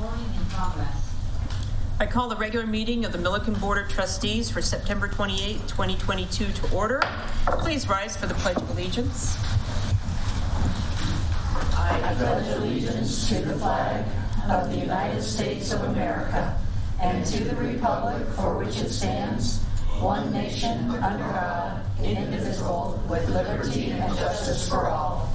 Voting in progress. I call the regular meeting of the Milliken Board of Trustees for September 28, 2022 to order. Please rise for the Pledge of Allegiance. I pledge allegiance to the flag of the United States of America and to the republic for which it stands, one nation, under God, indivisible, with liberty and justice for all.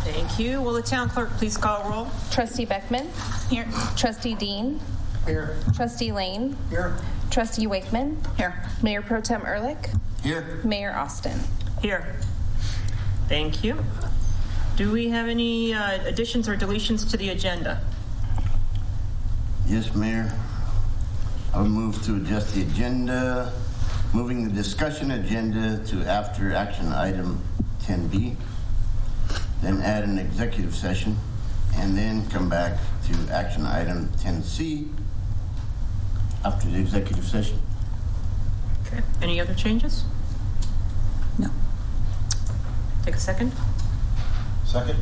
Thank you. Will the town clerk please call roll? Trustee Beckman? Here. Trustee Dean? Here. Trustee Lane? Here. Trustee Wakeman? Here. Mayor Pro Tem Ehrlich? Here. Mayor Austin? Here. Thank you. Do we have any additions or deletions to the agenda? Yes, Mayor. I'll move to adjust the agenda, moving the discussion agenda to after action item 10B, then add an executive session, and then come back to action item 10C after the executive session. Okay. Any other changes? No. Take a second. Second.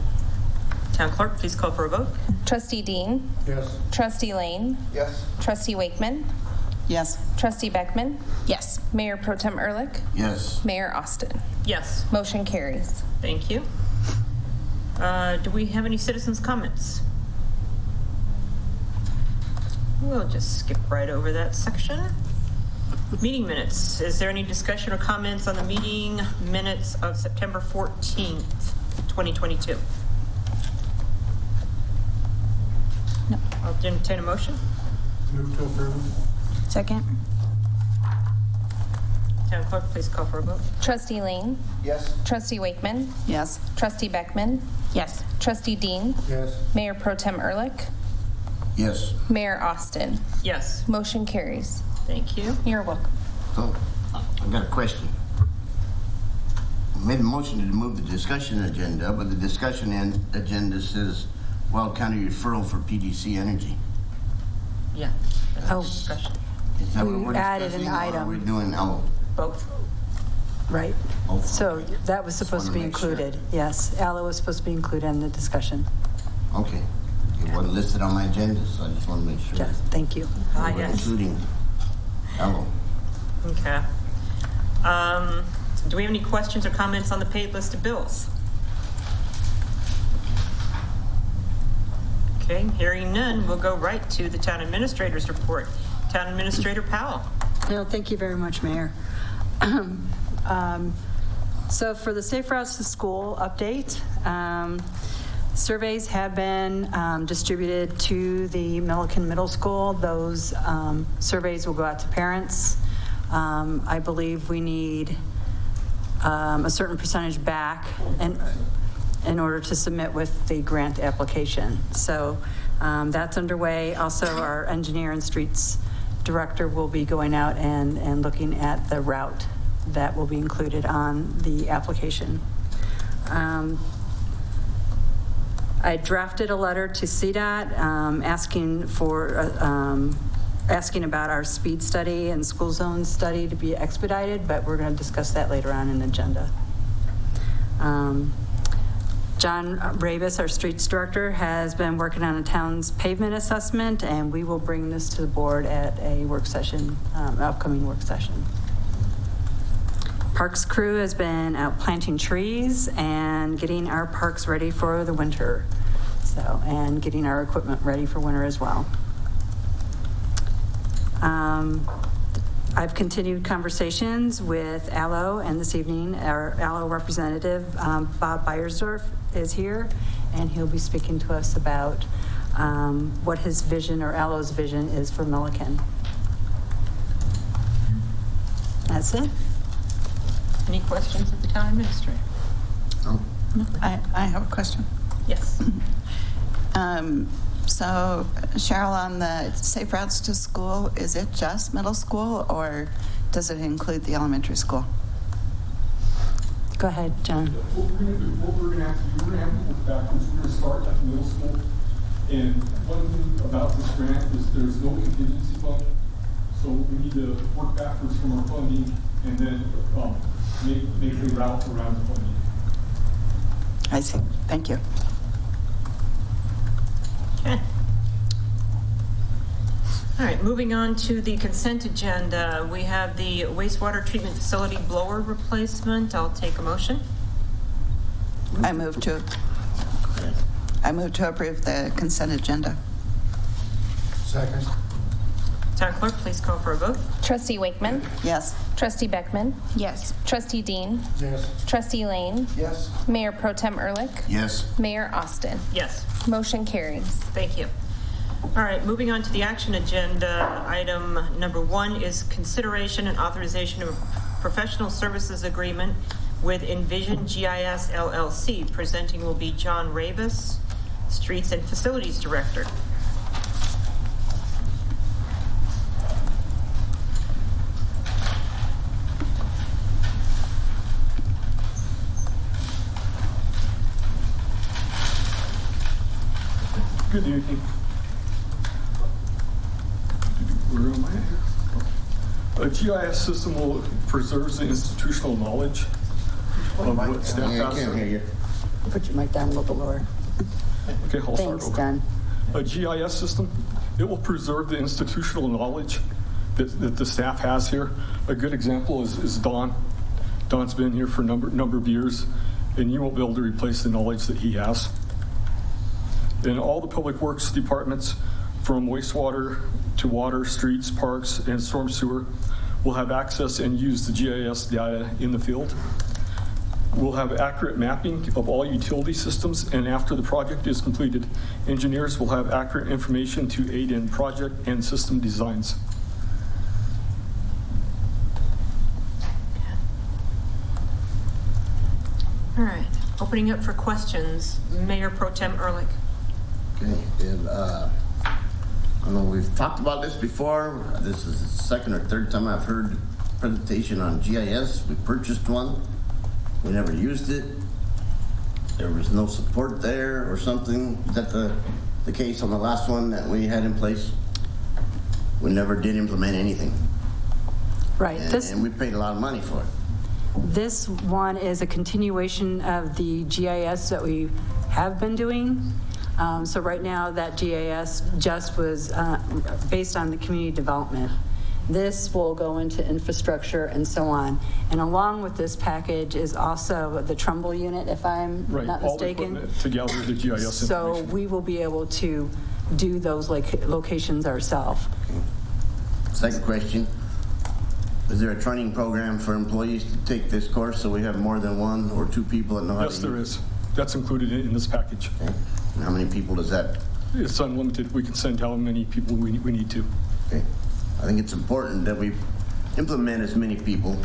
Town clerk, please call for a vote. Trustee Dean? Yes. Trustee Lane? Yes. Trustee Wakeman? Yes. Trustee Beckman? Yes. Mayor Pro Tem Ehrlich? Yes. Mayor Austin? Yes. Motion carries. Thank you. Do we have any citizens' comments? We'll just skip right over that section. Meeting minutes. Is there any discussion or comments on the meeting minutes of September 14th, 2022? No. I'll entertain a motion. Move to approve. Second. Town clerk, please call for a vote. Trustee Lane? Yes. Trustee Wakeman? Yes. Trustee Beckman? Yes. Trustee Dean? Yes. Mayor Pro Tem Ehrlich? Yes. Mayor Austin? Yes. Motion carries. Thank you. You're welcome. So, I've got a question. I made a motion to move the discussion agenda, but the discussion agenda says Weld County referral for PDC Energy. Yeah. That's a Oh. discussion. Is that what We we're added an discussing, or are item. we doing Both. Right. both? So that was supposed to be Just wanna make sure. included. Yes, ALLO was supposed to be included in the discussion. Okay. It wasn't listed on my agenda, so I just want to make sure. Yes, thank you. We're Yes. including Hello. Okay. Do we have any questions or comments on the paid list of bills? Okay, hearing none, we'll go right to the town administrator's report. Town Administrator Powell. No, thank you very much, Mayor. So for the Safe Routes to School update, surveys have been distributed to the Milliken Middle School. Those surveys will go out to parents. I believe we need a certain percentage back in order to submit with the grant application. So that's underway. Also, our engineer and streets director will be going out and looking at the route that will be included on the application. I drafted a letter to CDOT asking about our speed study and school zone study to be expedited, but we're going to discuss that later on in the agenda. John Ravis, our streets director, has been working on a town's pavement assessment, and we will bring this to the board at a work session, upcoming work session. Parks crew has been out planting trees and getting our parks ready for the winter. So, and getting our equipment ready for winter as well. I've continued conversations with ALLO, and this evening our ALLO representative, Bob Beiersdorf, is here, and he'll be speaking to us about what his vision, or ALLO's vision, is for Milliken. That's it. Any questions of the town administrator? Oh. I have a question. Yes. So Cheryl, on the Safe Routes to School, is it just middle school or does it include the elementary school? Go ahead, John. What we're going to have to do, we're going to have to work backwards. We're going to start at the middle school. And one thing about this grant is there's no contingency fund. So we need to work backwards from our funding and then make a route around the funding. I see. Thank you. All right, moving on to the consent agenda. We have the wastewater treatment facility blower replacement. I'll take a motion. I move to approve the consent agenda. Second. Town clerk, please call for a vote. Trustee Wakeman. Yes. Trustee Beckman. Yes. Trustee Dean. Yes. Trustee Lane. Yes. Mayor Pro Tem Ehrlich. Yes. Mayor Austin. Yes. Motion carries. Thank you. All right, moving on to the action agenda. Item number 1 is consideration and authorization of a professional services agreement with Envision GIS LLC. Presenting will be John Ravis, Streets and Facilities Director. Good evening. Where am I? A GIS system will preserve the institutional knowledge of what staff Yeah, I has. can't hear you. Put your mic down a little bit lower. Okay, I'll start Thanks, over. John. A GIS system, it will preserve the institutional knowledge that the staff has here. A good example is Don. Don's been here for a number of years, and you won't be able to replace the knowledge that he has. And all the public works departments, from wastewater to water, streets, parks, and storm sewer, will have access and use the GIS data in the field. We'll have accurate mapping of all utility systems, and after the project is completed, engineers will have accurate information to aid in project and system designs. All right, opening up for questions. Mayor Pro Tem Ehrlich. Okay, and I don't know, we've talked about this before. This is the second or third time I've heard presentation on GIS. We purchased one. We never used it. There was no support there or something. Is that the case on the last one that we had in place? We never did implement anything. Right. And we paid a lot of money for it. This one is a continuation of the GIS that we have been doing. So right now, that GIS just was based on the community development. This will go into infrastructure and so on. And along with this package is also the Trumbull unit, if I'm Right, not all the mistaken. equipment together, the GIS So information. we will be able to do those locations ourselves. Second question. Is there a training program for employees to take this course so we have more than one or two people that know how to Yes, use it? there is. That's included in this package. Okay. And how many people does that? It's unlimited. We can send how many people we need to. Okay. I think it's important that we implement as many people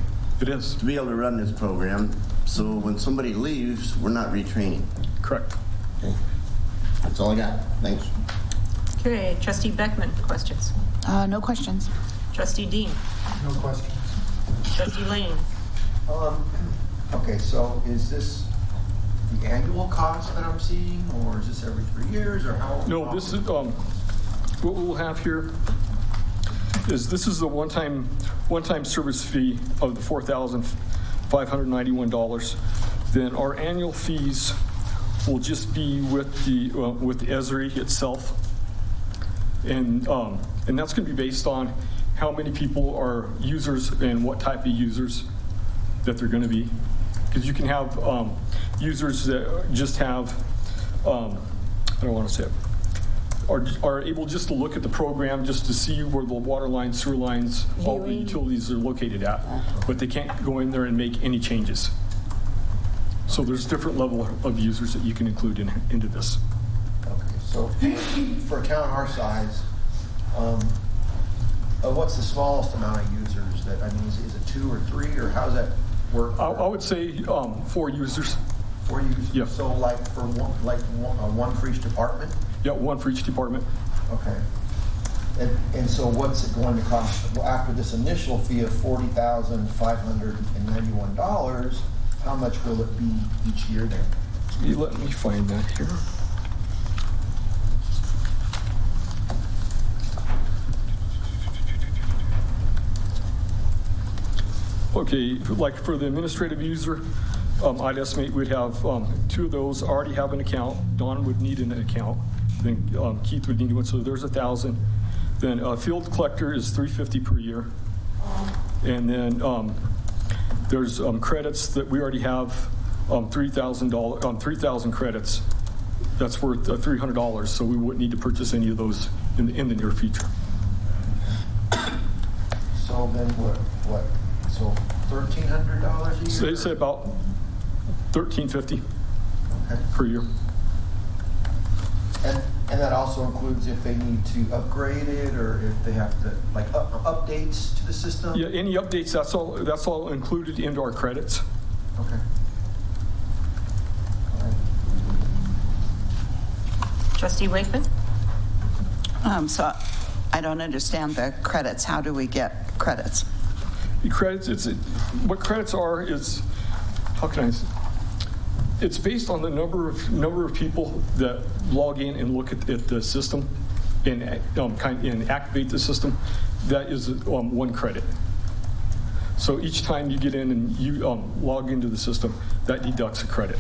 It is. to be able to run this program, so when somebody leaves, we're not retraining. Correct. Okay. That's all I got. Thanks. Okay, Trustee Beckman, questions. No questions. Trustee Dean. No questions. Trustee Lane. Okay, so is this the annual cost that I'm seeing, or is this every 3 years, or how? No, this is, what we'll have here is this is a one-time service fee of the $4,591. Then our annual fees will just be with Esri itself. And that's going to be based on how many people are users and what type of users that they're going to be. Because you can have users that just have, I don't want to say it, are able just to look at the program just to see where the water lines, sewer lines, all the utilities are located at, but they can't go in there and make any changes. So there's different level of users that you can include into this. Okay, so for a town our size, what's the smallest amount of users that, I mean, is it 2 or 3, or how does that work? I would say 4 users. 4 users? Yeah. So like for one for each department? Yeah, 1 for each department. Okay. And so what's it going to cost? Well, after this initial fee of $40,591, how much will it be each year then? Let me find that here. Okay, like for the administrative user, I'd estimate we'd have 2 of those already have an account. Don would need an account. Then Keith would need one, so there's 1,000. Then field collector is $350 per year. And then there's credits that we already have, $3,000 credits. That's worth $300, so we wouldn't need to purchase any of those in the near future. So then what? So $1,300 a year? So they say about $1,350 Okay. per year. And that also includes if they need to upgrade it, or if they have to, like, updates to the system? Yeah, any updates, that's all included into our credits. Okay. All right. Trustee Wakeman? So I don't understand the credits. How do we get credits? The credits, what credits are is, how can I say? It's based on the number of people that log in and look at the system and activate the system. That is one credit. So each time you get in and you log into the system, that deducts a credit.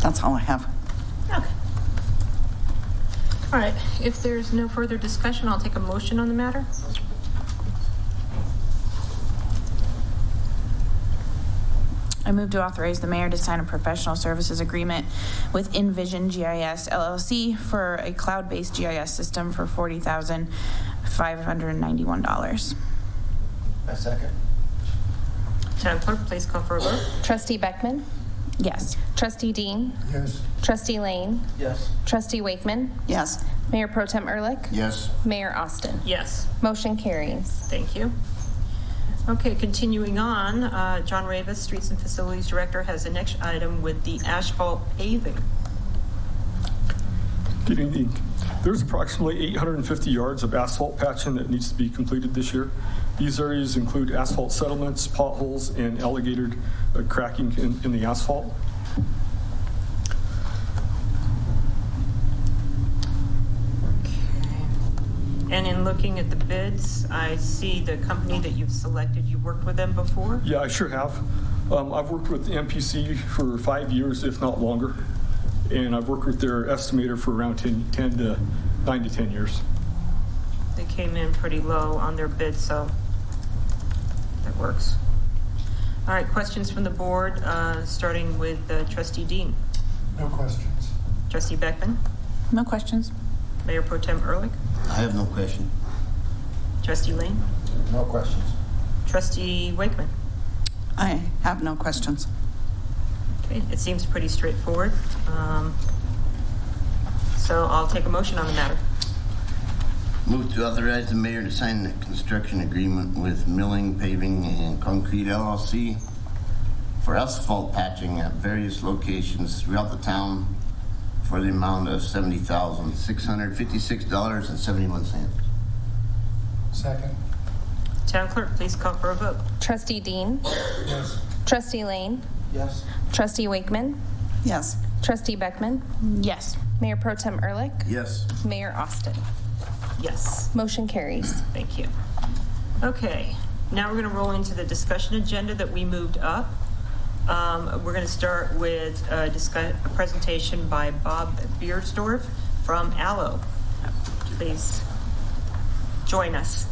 That's all I have. Okay. All right, if there's no further discussion, I'll take a motion on the matter. I move to authorize the mayor to sign a professional services agreement with Envision GIS LLC for a cloud-based GIS system for $40,591. A second. Town clerk, please call for a vote. Trustee Beckman? Yes. Trustee Dean? Yes. Trustee Lane? Yes. Trustee Wakeman? Yes. Mayor Pro Tem Ehrlich? Yes. Mayor Austin? Yes. Motion carries. Thank you. Okay, continuing on, John Ravis, Streets and Facilities Director, has the next item with the asphalt paving. Good evening. There's approximately 850 yards of asphalt patching that needs to be completed this year. These areas include asphalt settlements, potholes, and alligator cracking in the asphalt. And in looking at the bids, I see the company that you've selected, you've worked with them before? Yeah, I sure have. I've worked with MPC for 5 years, if not longer. And I've worked with their estimator for around 9 to 10 years. They came in pretty low on their bid, so that works. All right, questions from the board, starting with Trustee Dean. No questions. Trustee Beckman? No questions. Mayor Pro Tem Ehrlich? I have no question. Trustee Lane? No questions. Trustee Wakeman? I have no questions. Okay, it seems pretty straightforward. So I'll take a motion on the matter. Move to authorize the mayor to sign the construction agreement with Milling Paving and Concrete LLC for asphalt patching at various locations throughout the town for the amount of $70,656.71. Second. Town clerk, please call for a vote. Trustee Dean? Yes. Trustee Lane? Yes. Trustee Wakeman? Yes. Trustee Beckman? Yes. Mayor Pro Tem Ehrlich? Yes. Mayor Austin? Yes. Motion carries. Thank you. Okay, now we're going to roll into the discussion agenda that we moved up. We're going to start with a presentation by Bob Beersdorf from ALLO. Please join us.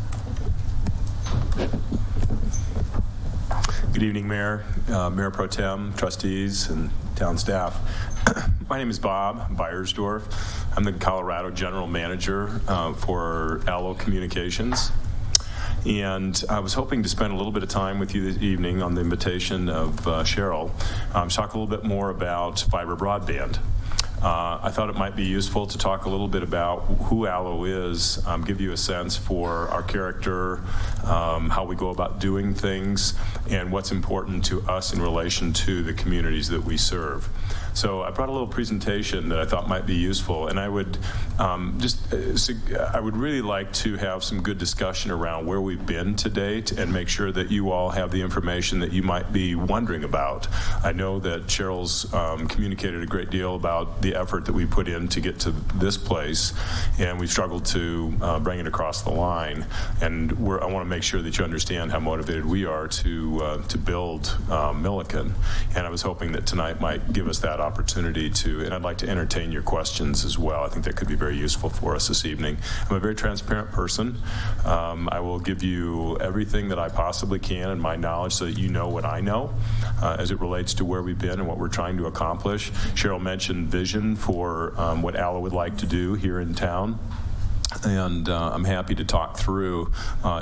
Good evening, Mayor, Mayor Pro Tem, trustees, and town staff. My name is Bob Beiersdorf. I'm the Colorado General Manager for ALLO Communications. And I was hoping to spend a little bit of time with you this evening on the invitation of Cheryl to talk a little bit more about fiber broadband. I thought it might be useful to talk a little bit about who ALLO is, give you a sense for our character, how we go about doing things, and what's important to us in relation to the communities that we serve. So I brought a little presentation that I thought might be useful, and I would I would really like to have some good discussion around where we've been to date and make sure that you all have the information that you might be wondering about. I know that Cheryl's communicated a great deal about the effort that we put in to get to this place, and we've struggled to bring it across the line. And I want to make sure that you understand how motivated we are to build Milliken. And I was hoping that tonight might give us that opportunity to, and I'd like to entertain your questions as well. I think that could be very useful for us this evening. I'm a very transparent person. I will give you everything that I possibly can in my knowledge so that you know what I know as it relates to where we've been and what we're trying to accomplish. Cheryl mentioned vision for what ALLO would like to do here in town. And I'm happy to talk through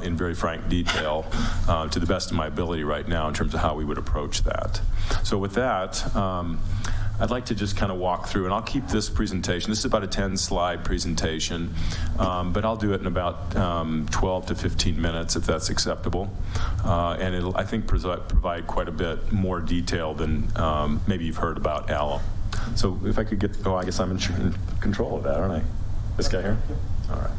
in very frank detail to the best of my ability right now in terms of how we would approach that. So with that, I'd like to just kind of walk through, and I'll keep this presentation. This is about a 10-slide presentation, but I'll do it in about 12 to 15 minutes if that's acceptable. And it'll, I think, provide quite a bit more detail than maybe you've heard about ALLO. So if I could get, I guess I'm in control of that, aren't I? This guy here? All right.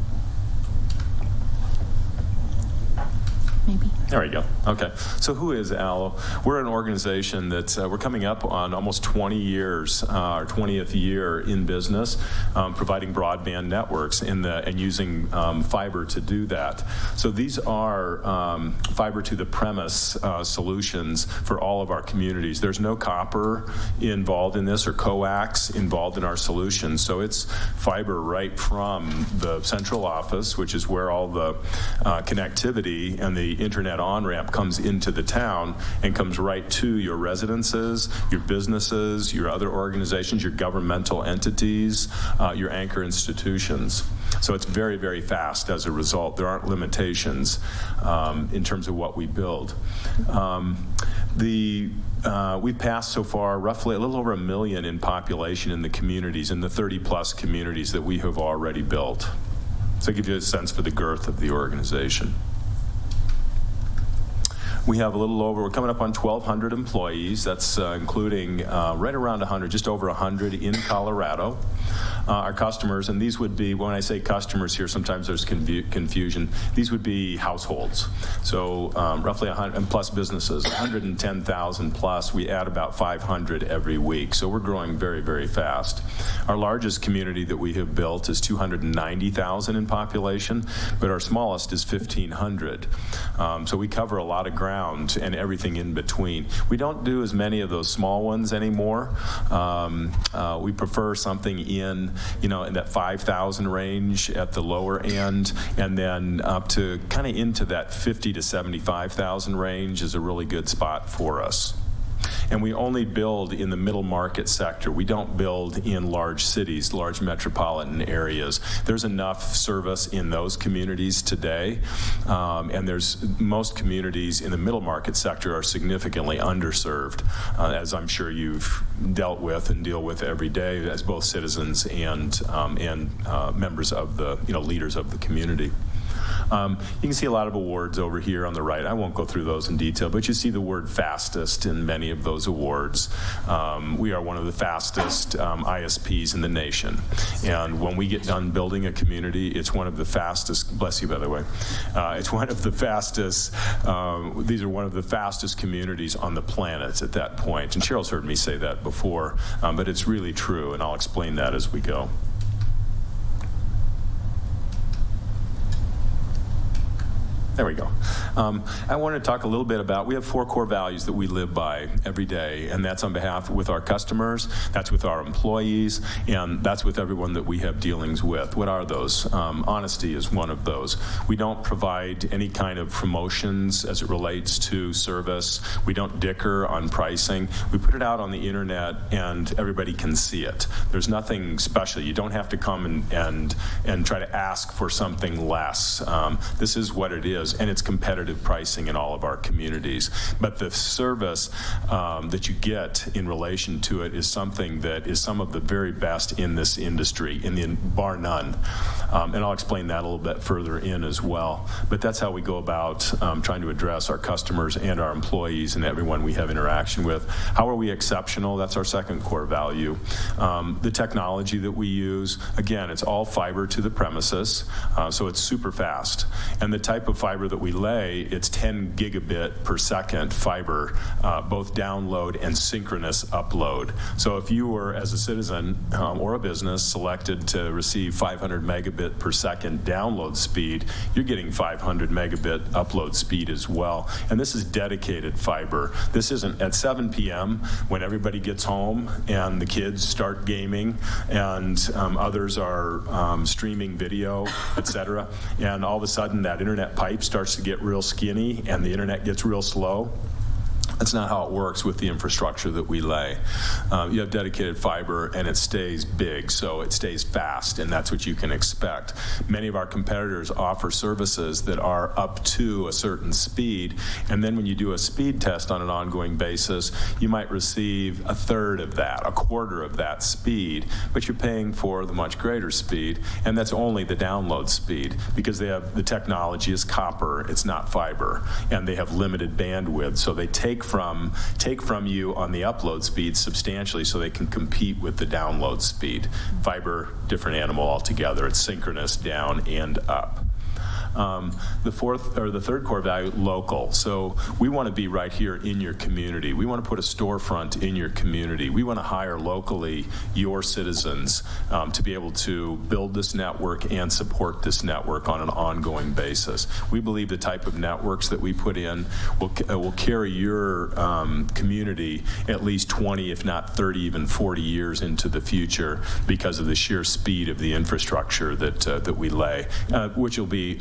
Maybe. There we go. Okay. So who is ALLO? We're an organization that's, we're coming up on almost 20 years, our 20th year in business, providing broadband networks and using fiber to do that. So these are fiber to the premise solutions for all of our communities. There's no copper involved in this or coax involved in our solutions. So it's fiber right from the central office, which is where all the connectivity and the internet on-ramp comes into the town and comes right to your residences, your businesses, your other organizations, your governmental entities, your anchor institutions. So it's very, very fast as a result. There aren't limitations in terms of what we build. We've passed so far roughly a little over 1 million in population in the communities, in the 30-plus communities that we have already built. So it gives you a sense for the girth of the organization. We have a little over, we're coming up on 1,200 employees. That's including right around 100, just over 100 in Colorado. Our customers, and these would be, when I say customers here, sometimes there's confusion. These would be households. So roughly 100, and plus businesses, 110,000 plus. We add about 500 every week. So we're growing very, very fast. Our largest community that we have built is 290,000 in population, but our smallest is 1,500. So we cover a lot of ground and everything in between. We don't do as many of those small ones anymore. We prefer something in that 5,000 range at the lower end, and then up to kind of into that 50 to 75,000 range is a really good spot for us. And we only build in the middle market sector. We don't build in large cities, large metropolitan areas. There's enough service in those communities today, and there's most communities in the middle market sector are significantly underserved, as I'm sure you've dealt with and deal with every day as both citizens and members of the leaders of the community. You can see a lot of awards over here on the right. I won't go through those in detail, but you see the word fastest in many of those awards. We are one of the fastest ISPs in the nation. And when we get done building a community, it's one of the fastest, bless you by the way, it's one of the fastest, these are one of the fastest communities on the planet at that point. And Cheryl's heard me say that before, but it's really true, and I'll explain that as we go. There we go. I want to talk a little bit about, we have 4 core values that we live by every day, and that's on behalf with our customers, that's with our employees, and that's with everyone that we have dealings with. What are those? Honesty is one of those. We don't provide any kind of promotions as it relates to service. We don't dicker on pricing. We put it out on the internet and everybody can see it. There's nothing special. You don't have to come and try to ask for something less. This is what it is. And it's competitive pricing in all of our communities. But the service that you get in relation to it is something that is some of the very best in this industry, bar none. And I'll explain that a little bit further in as well. But that's how we go about trying to address our customers and our employees and everyone we have interaction with. How are we exceptional? That's our second core value. The technology that we use, again, it's all fiber to the premises, so it's super fast. And the type of fiber that we lay today it's 10 gigabit per second fiber, both download and synchronous upload. So if you were, as a citizen or a business, selected to receive 500 megabit per second download speed, you're getting 500 megabit upload speed as well. And this is dedicated fiber. This isn't at 7 p.m. when everybody gets home and the kids start gaming and others are streaming video, etc. And all of a sudden that internet pipe starts to get real skinny and the internet gets real slow. That's not how it works with the infrastructure that we lay. You have dedicated fiber and it stays big, so it stays fast, and that's what you can expect. Many of our competitors offer services that are up to a certain speed, and then when you do a speed test on an ongoing basis, you might receive a third of that, a quarter of that speed, but you're paying for the much greater speed, and that's only the download speed, because they have, the technology is copper, it's not fiber, and they have limited bandwidth, so they take from you on the upload speed substantially so they can compete with the download speed. Fiber, different animal altogether. It's synchronous down and up. The third core value, local. So we want to be right here in your community. We want to put a storefront in your community. We want to hire locally your citizens to be able to build this network and support this network on an ongoing basis. We believe the type of networks that we put in will carry your community at least 20, if not 30, even 40 years into the future because of the sheer speed of the infrastructure that we lay, which will be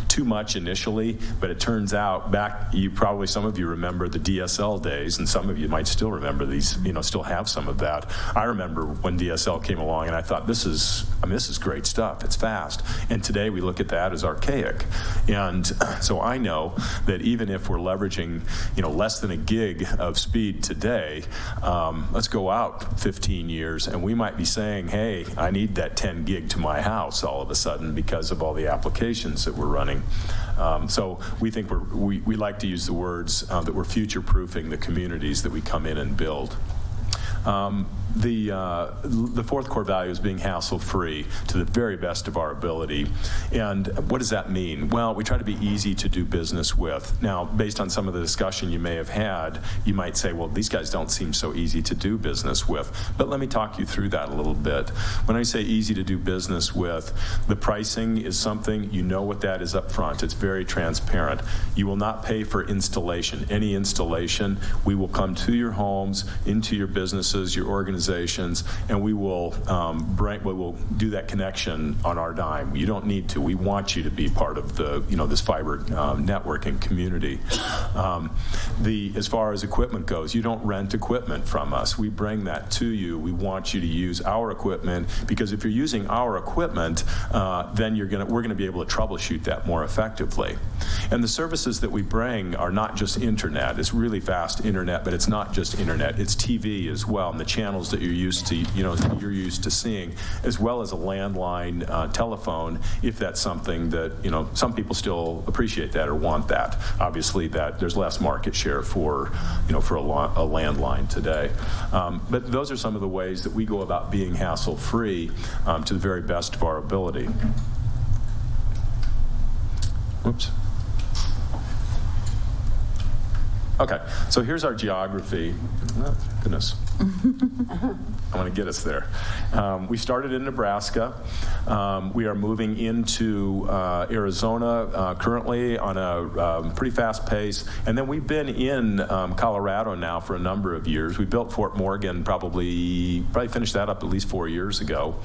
too much initially, but it turns out some of you remember the DSL days, and some of you might still remember these, still have some of that. I remember when DSL came along and I thought, this is great stuff, it's fast. And today we look at that as archaic. And so I know that even if we're leveraging, less than a gig of speed today, let's go out 15 years and we might be saying, hey, I need that 10 gig to my house all of a sudden because of all the applications that we're running. So we think we like to use the words that we're future-proofing the communities that we come in and build. The fourth core value is being hassle-free to the very best of our ability. And what does that mean? Well, we try to be easy to do business with. Now, based on some of the discussion you may have had, you might say, well, these guys don't seem so easy to do business with. But let me talk you through that a little bit. When I say easy to do business with, the pricing is something, you know what that is up front. It's very transparent. You will not pay for installation. Any installation, we will come to your homes, into your businesses, your organizations, and we will do that connection on our dime. You don't need to. We want you to be part of the this fiber networking community. As far as equipment goes, you don't rent equipment from us. We bring that to you. We want you to use our equipment, because if you're using our equipment, then we're gonna be able to troubleshoot that more effectively. And the services that we bring are not just internet. It's really fast internet, but it's not just internet. It's TV as well, and the channels that you're used to seeing, as well as a landline telephone, if that's something that some people still appreciate that or want that. Obviously, that there's less market share for a landline today. But those are some of the ways that we go about being hassle-free to the very best of our ability. Whoops. Okay, so here's our geography. Oh, goodness. I want to get us there. We started in Nebraska. We are moving into Arizona currently on a pretty fast pace. And then we've been in Colorado now for a number of years. We built Fort Morgan, probably finished that up at least 4 years ago.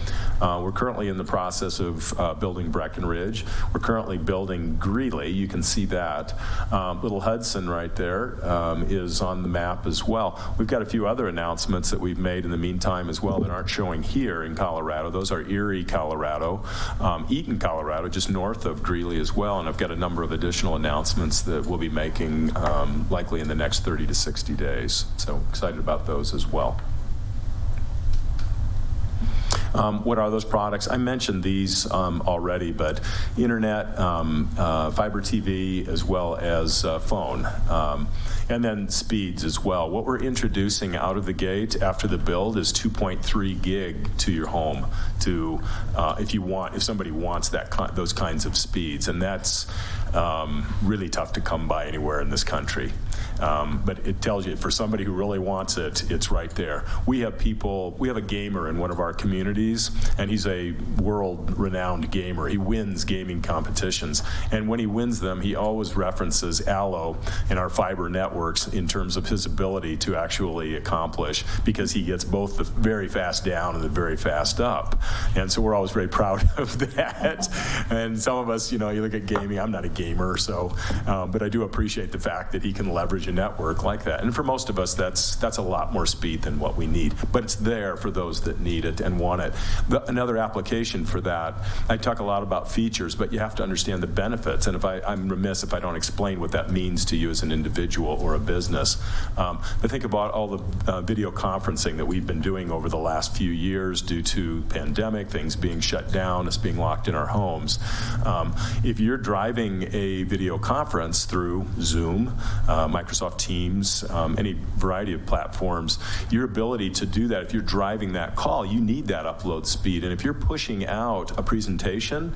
We're currently in the process of building Breckenridge. We're currently building Greeley. You can see that. Little Hudson right there is on the map as well. We've got a few other announcements that we've made in the meantime as well that aren't showing here in Colorado. Those are Erie, Colorado, Eaton, Colorado, just north of Greeley as well, and I've got a number of additional announcements that we'll be making likely in the next 30 to 60 days. So excited about those as well. What are those products? I mentioned these already, but internet, fiber TV, as well as phone, and then speeds as well. What we're introducing out of the gate after the build is 2.3 gig to your home if somebody wants those kinds of speeds, and that's really tough to come by anywhere in this country. But it tells you, for somebody who really wants it, it's right there. We have a gamer in one of our communities, and he's a world-renowned gamer. He wins gaming competitions. And when he wins them, he always references Allo and our fiber networks in terms of his ability to actually accomplish, because he gets both the very fast down and the very fast up. And so we're always very proud of that. And some of us, you look at gaming, I'm not a gamer, so, but I do appreciate the fact that he can leverage a network like that. And for most of us, that's a lot more speed than what we need. But it's there for those that need it and want it. Another application for that, I talk a lot about features, but you have to understand the benefits. And I'm remiss if I don't explain what that means to you as an individual or a business. But think about all the video conferencing that we've been doing over the last few years due to pandemic, things being shut down, us being locked in our homes. If you're driving a video conference through Zoom, Microsoft Teams, any variety of platforms, your ability to do that, if you're driving that call, you need that upload speed. And if you're pushing out a presentation,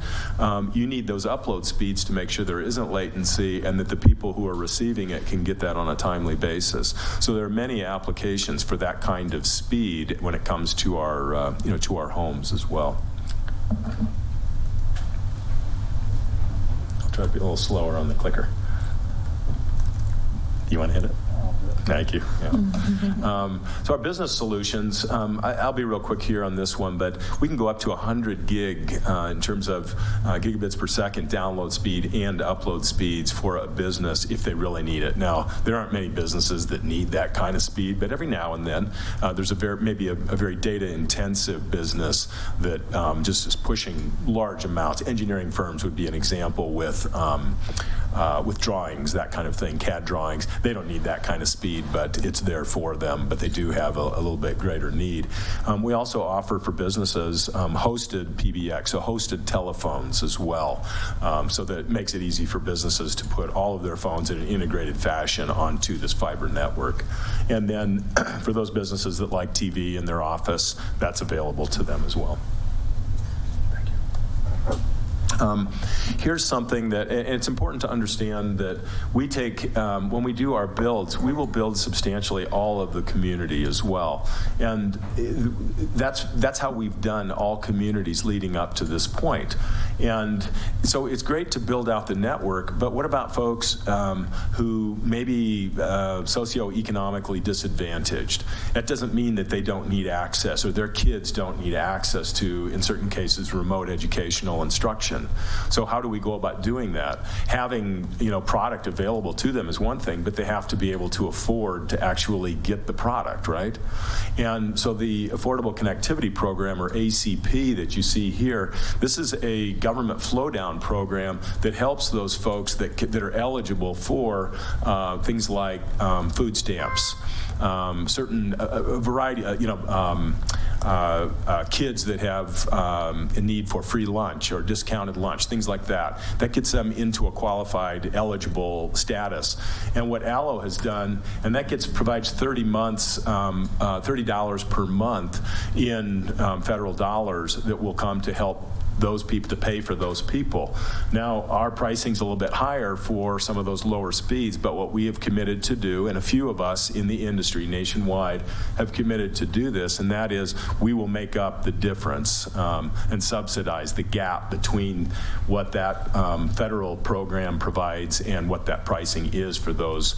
you need those upload speeds to make sure there isn't latency and that the people who are receiving it can get that on a timely basis. So there are many applications for that kind of speed when it comes to our, to our homes as well. I'll try to be a little slower on the clicker. You want to hit it? Thank you. Yeah. So our business solutions, I'll be real quick here on this one, but we can go up to 100 gig in terms of gigabits per second download speed and upload speeds for a business if they really need it. Now, there aren't many businesses that need that kind of speed, but every now and then there's maybe a very data-intensive business that just is pushing large amounts. Engineering firms would be an example with drawings, that kind of thing, CAD drawings. They don't need that kind of speed, but it's there for them, but they do have a little bit greater need. We also offer for businesses hosted PBX, so hosted telephones as well, so that it makes it easy for businesses to put all of their phones in an integrated fashion onto this fiber network. And then for those businesses that like TV in their office, that's available to them as well. Thank you. Here's something that, and it's important to understand that we take, when we do our builds, we will build substantially all of the community as well. And that's how we've done all communities leading up to this point. And so it's great to build out the network, but what about folks who may be socioeconomically disadvantaged? That doesn't mean that they don't need access or their kids don't need access to, in certain cases, remote educational instruction. So how do we go about doing that? Having product available to them is one thing, but they have to be able to afford to actually get the product, right? And so the Affordable Connectivity Program, or ACP, that you see here, this is a government flow-down program that helps those folks that are eligible for things like food stamps, certain a variety, kids that have a need for free lunch or discounted lunch, things like that. That gets them into a qualified, eligible status. And what Allo has done, and that provides 30 months, $30 per month in federal dollars that will come to help those people, to pay for those people. Now, our pricing's a little bit higher for some of those lower speeds, but what we have committed to do, and a few of us in the industry nationwide have committed to do this, and that is we will make up the difference and subsidize the gap between what that federal program provides and what that pricing is for those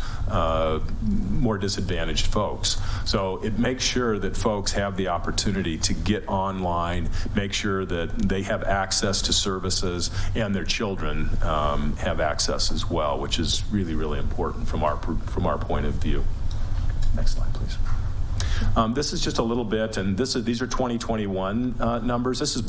more disadvantaged folks. So it makes sure that folks have the opportunity to get online, make sure that they have access to services, and their children have access as well, which is really, really important from our point of view. Next slide, please. This is just a little bit, and these are 2021 numbers. This is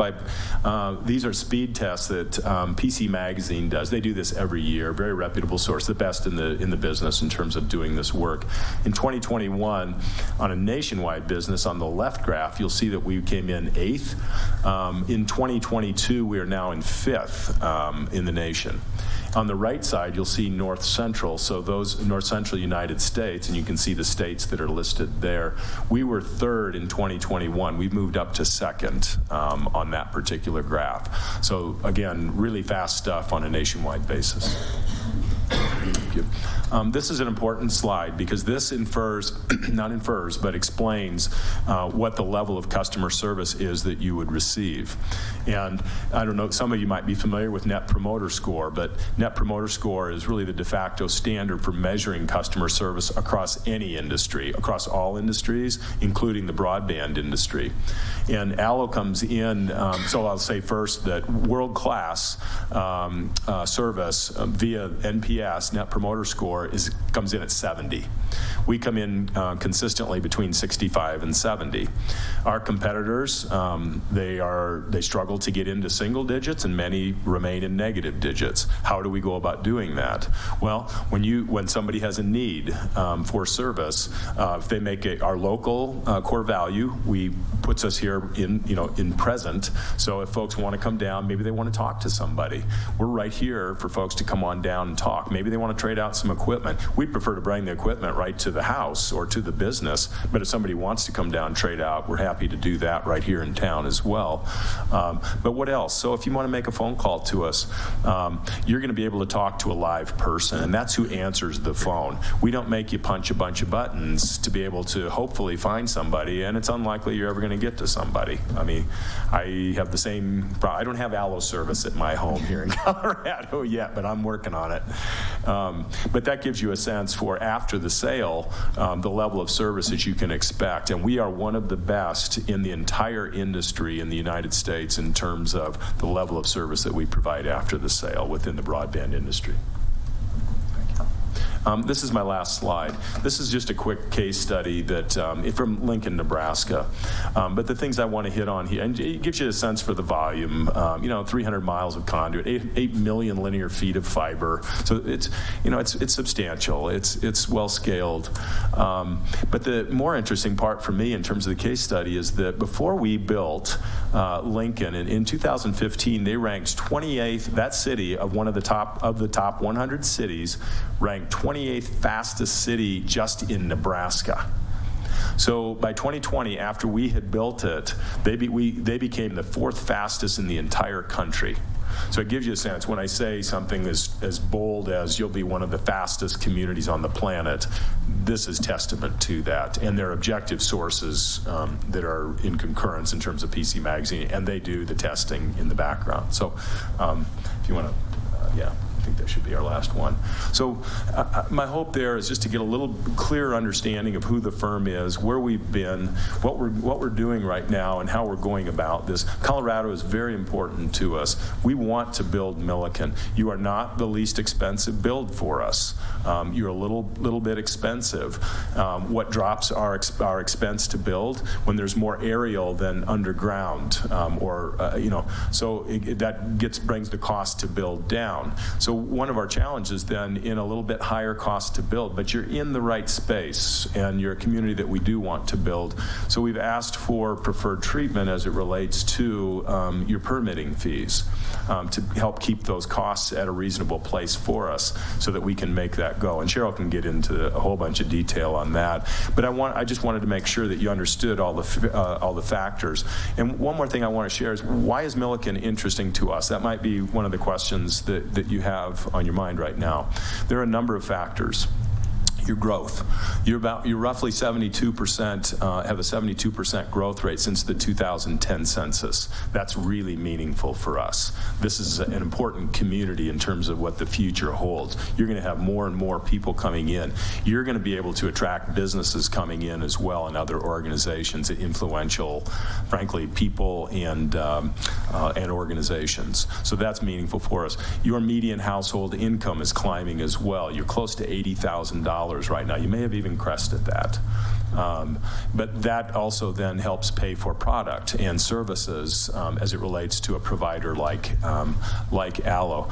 these are speed tests that PC Magazine does. They do this every year. Very reputable source, the best in the business in terms of doing this work. In 2021, on a nationwide business, on the left graph, you'll see that we came in 8th. In 2022, we are now in 5th in the nation. On the right side, you'll see North Central, so those North Central United States, and you can see the states that are listed there. We were third in 2021. We've moved up to second on that particular graph. So again, really fast stuff on a nationwide basis. Thank you. This is an important slide because this infers, not infers, but explains what the level of customer service is that you would receive. And I don't know, some of you might be familiar with Net Promoter Score, but Net Promoter Score is really the de facto standard for measuring customer service across any industry, across all industries, including the broadband industry. And ALLO comes in, so I'll say first that world-class service via NPS, Net Promoter Score, comes in at 70. We come in consistently between 65 and 70. Our competitors, they struggle to get into single digits, and many remain in negative digits. How do we go about doing that? Well, when somebody has a need for service, if they make our local core value, puts us here in present. So if folks want to come down, maybe they want to talk to somebody, we're right here for folks to come on down and talk. Maybe they want to trade out some equipment. We prefer to bring the equipment right to the house or to the business, but if somebody wants to come down and trade out, we're happy to do that right here in town as well. But what else? So if you want to make a phone call to us, you're going to be able to talk to a live person, and that's who answers the phone. We don't make you punch a bunch of buttons to be able to hopefully find somebody, and it's unlikely you're ever going to get to somebody. I mean, I have the same, I don't have ALLO service at my home here in Colorado yet, but I'm working on it. But that gives you a sense for after the sale, the level of services you can expect. And we are one of the best in the entire industry in the United States in terms of the level of service that we provide after the sale within the broadband industry. This is my last slide. This is just a quick case study that from Lincoln, Nebraska. But the things I want to hit on here, and it gives you a sense for the volume. 300 miles of conduit, 8 million linear feet of fiber. So it's substantial. It's well scaled. But the more interesting part for me in terms of the case study is that before we built Lincoln, in 2015, they ranked 28th. That city of the top 100 cities ranked 28th fastest city just in Nebraska. So by 2020, after we had built it, they became the 4th fastest in the entire country. So it gives you a sense when I say something as bold as you'll be one of the fastest communities on the planet, this is testament to that. And they're objective sources that are in concurrence in terms of PC Magazine, and they do the testing in the background. So if you want to, yeah. I think that should be our last one. So my hope there is just to get a little clearer understanding of who the firm is, where we've been, what we're doing right now, and how we're going about this. Colorado is very important to us. We want to build Milliken. You are not the least expensive build for us. You're a little bit expensive. What drops our expense to build when there's more aerial than underground, so that brings the cost to build down. So one of our challenges then in a little bit higher cost to build, but you're in the right space and you're a community that we do want to build. So we've asked for preferred treatment as it relates to your permitting fees to help keep those costs at a reasonable place for us so that we can make that go. And Cheryl can get into a whole bunch of detail on that. But I just wanted to make sure that you understood all the factors. And one more thing I want to share is why is Milliken interesting to us? That might be one of the questions that you have on your mind right now. There are a number of factors. Your growth. You're roughly 72%, have a 72% growth rate since the 2010 census. That's really meaningful for us. This is an important community in terms of what the future holds. You're going to have more and more people coming in. You're going to be able to attract businesses coming in as well and other organizations, influential, frankly, people and organizations. So that's meaningful for us. Your median household income is climbing as well. You're close to $80,000 right now. You may have even crested that. But that also then helps pay for product and services as it relates to a provider like ALLO.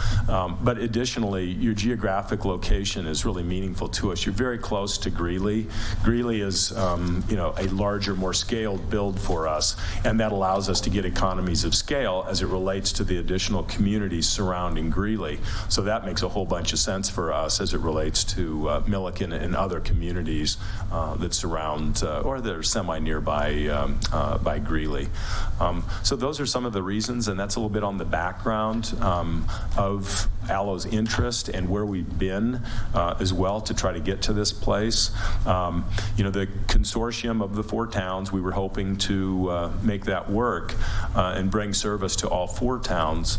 But additionally, your geographic location is really meaningful to us. You're very close to Greeley. Greeley is a larger, more scaled build for us, and that allows us to get economies of scale as it relates to the additional communities surrounding Greeley. So that makes a whole bunch of sense for us as it relates to Milliken and other communities that surround or that are semi-nearby by Greeley. So those are some of the reasons, and that's a little bit on the background of ALLO's interest and where we've been as well to try to get to this place. The consortium of the 4 towns, we were hoping to make that work and bring service to all 4 towns.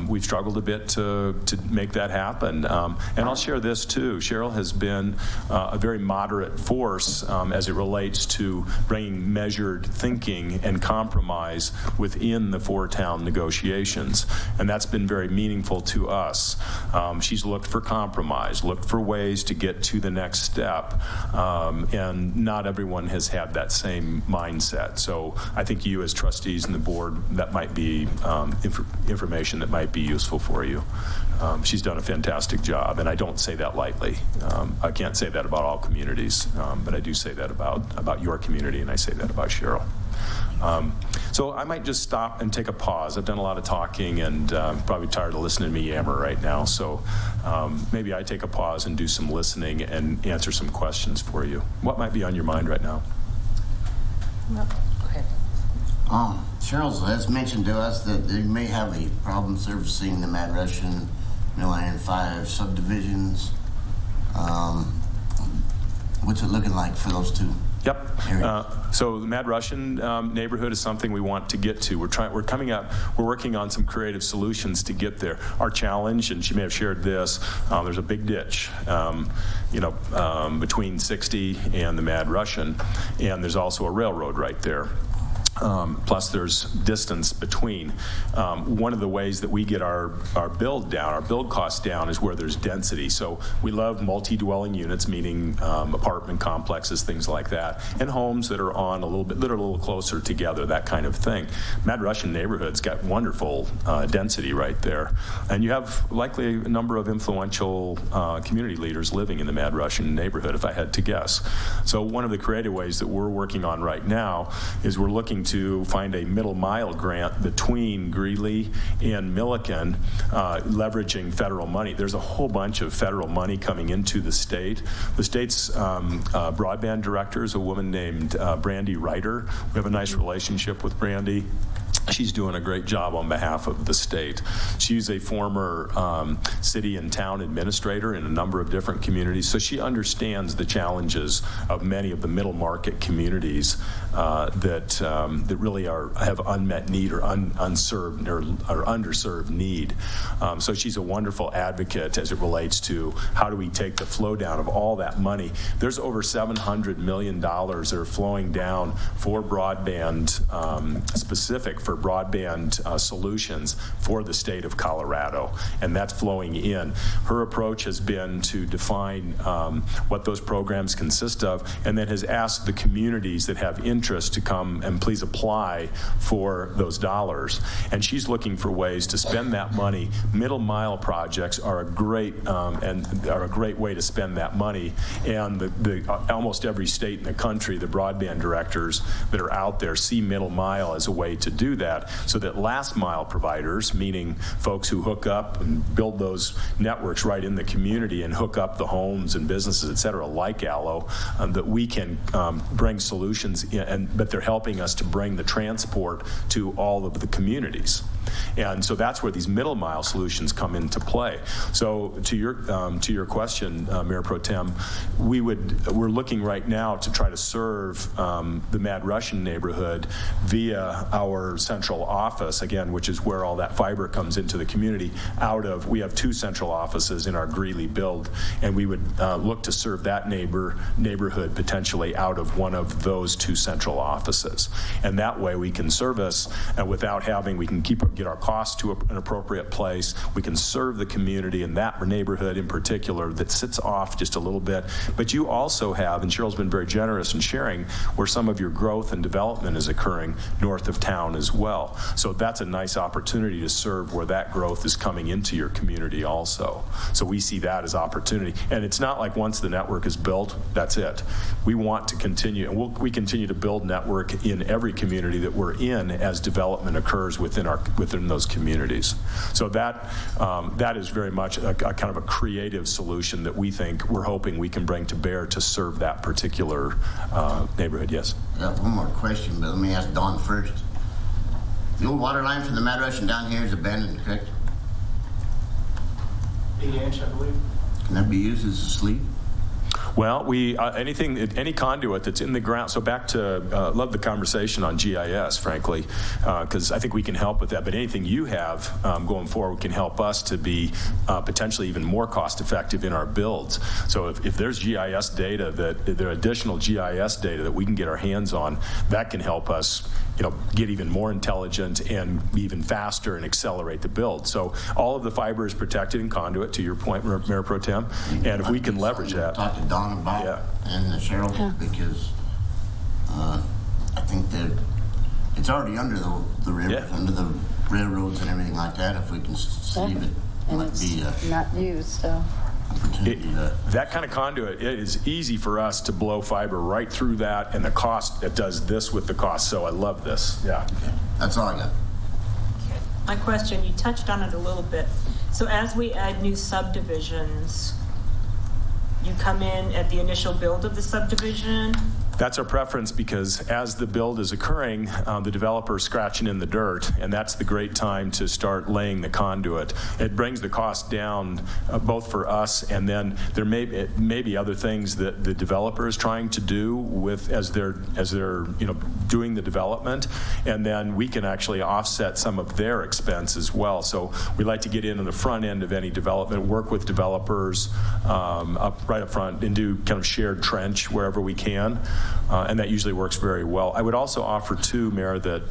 We've struggled a bit to make that happen. And I'll share this too. Cheryl has been a very moderate force as it relates to bringing measured thinking and compromise within the 4-town negotiations. And that's been very meaningful to us. She's looked for compromise, looked for ways to get to the next step. And not everyone has had that same mindset. So I think you as trustees and the board, that might be information that might be useful for you. She's done a fantastic job, and I don't say that lightly. I can't say that about all communities, but I do say that about your community, and I say that about Cheryl. So I might just stop and take a pause. I've done a lot of talking and probably tired of listening to me yammer right now. So maybe I take a pause and do some listening and answer some questions for you. What might be on your mind right now? No. Okay. Cheryl has mentioned to us that they may have a problem servicing the Mad Russian, Milliken 5 subdivisions. What's it looking like for those 2? Yep. So the Mad Russian neighborhood is something we want to get to. We're working on some creative solutions to get there. Our challenge, and she may have shared this, there's a big ditch, between 60 and the Mad Russian, and there's also a railroad right there. Plus there's distance between. One of the ways that we get our build costs down is where there's density. So we love multi-dwelling units, meaning apartment complexes, things like that, and homes that are a little closer together, that kind of thing. Mad Russian neighborhood's got wonderful density right there. And you have likely a number of influential community leaders living in the Mad Russian neighborhood, if I had to guess. So one of the creative ways that we're working on right now is we're looking to find a middle mile grant between Greeley and Milliken, leveraging federal money. There's a whole bunch of federal money coming into the state. The state's broadband director is a woman named Brandy Ryder. We have a nice relationship with Brandy. She's doing a great job on behalf of the state. She's a former city and town administrator in a number of different communities, so she understands the challenges of many of the middle market communities that really have unmet need or unserved or underserved need. So she's a wonderful advocate as it relates to how do we take the flow down of all that money. There's over $700 million that are flowing down for broadband, specific for broadband solutions for the state of Colorado, and that's flowing in. Her approach has been to define what those programs consist of, and then has asked the communities that have interest to come and please apply for those dollars. And she's looking for ways to spend that money. Middle mile projects are a great way to spend that money. And almost every state in the country, the broadband directors that are out there see middle mile as a way to do that, so that last mile providers, meaning folks who hook up and build those networks right in the community and hook up the homes and businesses, et cetera, like ALLO, that we can bring solutions in, but they're helping us to bring the transport to all of the communities. And so that's where these middle mile solutions come into play. So to your question, Mayor Pro Tem, we're looking right now to try to serve the Mad Russian neighborhood via our central office, again, which is where all that fiber comes into the community. We have 2 central offices in our Greeley build, and we would look to serve that neighborhood potentially out of one of those 2 central offices. And that way we can service without having, we can keep get our costs to an appropriate place. We can serve the community in that neighborhood in particular that sits off just a little bit. But you also have, and Cheryl's been very generous in sharing, where some of your growth and development is occurring north of town as well. So that's a nice opportunity to serve where that growth is coming into your community also. So we see that as opportunity. And it's not like once the network is built, that's it. We want to continue, and we continue to build network in every community that we're in as development occurs within those communities. So that is very much a kind of a creative solution that we're hoping we can bring to bear to serve that particular neighborhood. Yes? I got one more question, but let me ask Don first. The old water line from the Mad Russian down here is abandoned, correct? 8-inch, I believe. Can that be used as a sleeve? Well, any conduit that's in the ground, so back to, love the conversation on GIS, frankly, because I think we can help with that. But anything you have going forward can help us to be potentially even more cost effective in our builds. So if there's GIS data, there are additional GIS data that we can get our hands on, that can help us get even more intelligent and be even faster and accelerate the build. So all of the fiber is protected in conduit, to your point, Mayor Pro Tem, and if we can leverage that. Talk to Don about and Cheryl, because I think that it's already under the river, under the railroads and everything like that. If we can sleeve it, and might it's be not used, so. That kind of conduit, it is easy for us to blow fiber right through that, and the cost, it does this with the cost. So I love this. Yeah. Okay. That's all I got. Okay. My question, you touched on it a little bit. So as we add new subdivisions, you come in at the initial build of the subdivision? That's our preference, because as the build is occurring, the developer is scratching in the dirt, and that's the great time to start laying the conduit. It brings the cost down both for us, and then there may be other things that the developer is trying to do with as they're doing the development, and then we can actually offset some of their expense as well. So we like to get in on the front end of any development, work with developers right up front, and do kind of shared trench wherever we can. And that usually works very well. I would also offer too, Mayor, that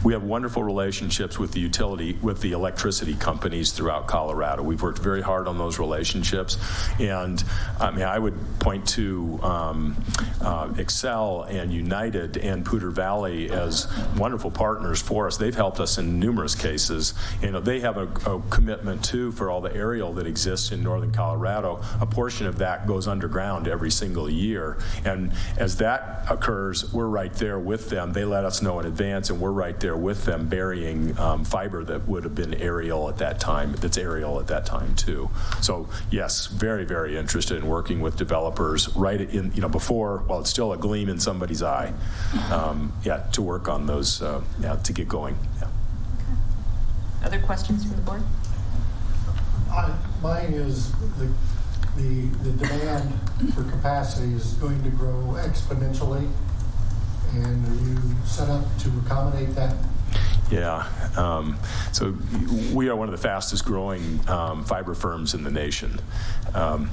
we have wonderful relationships with the electricity companies throughout Colorado. We've worked very hard on those relationships, and I would point to Excel and United and Poudre Valley as wonderful partners for us. They've helped us in numerous cases. They have a commitment too for all the aerial that exists in northern Colorado. A portion of that goes underground every single year, and as that occurs, we're right there with them. They let us know in advance, and we're right there with them burying fiber that would have been aerial at that time, that's aerial at that time too. So yes, very, very interested in working with developers right in, before, while it's still a gleam in somebody's eye, to work on those, to get going. Yeah. Okay. Other questions from the board? Mine is the demand for capacity is going to grow exponentially. And are you set up to accommodate that? Yeah. So we are one of the fastest growing fiber firms in the nation. Go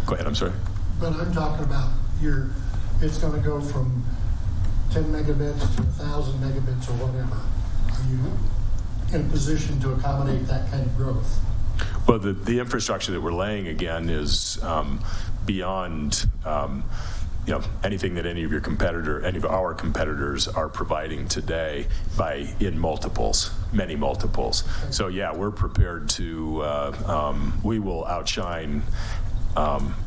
ahead, I'm sorry. But I'm talking about it's going to go from 10 megabits to 1,000 megabits or whatever. Are you in a position to accommodate that kind of growth? Well, the infrastructure that we're laying, again, is beyond anything that any of our competitors are providing today in multiples, many multiples. So yeah, we're prepared to, we will outshine,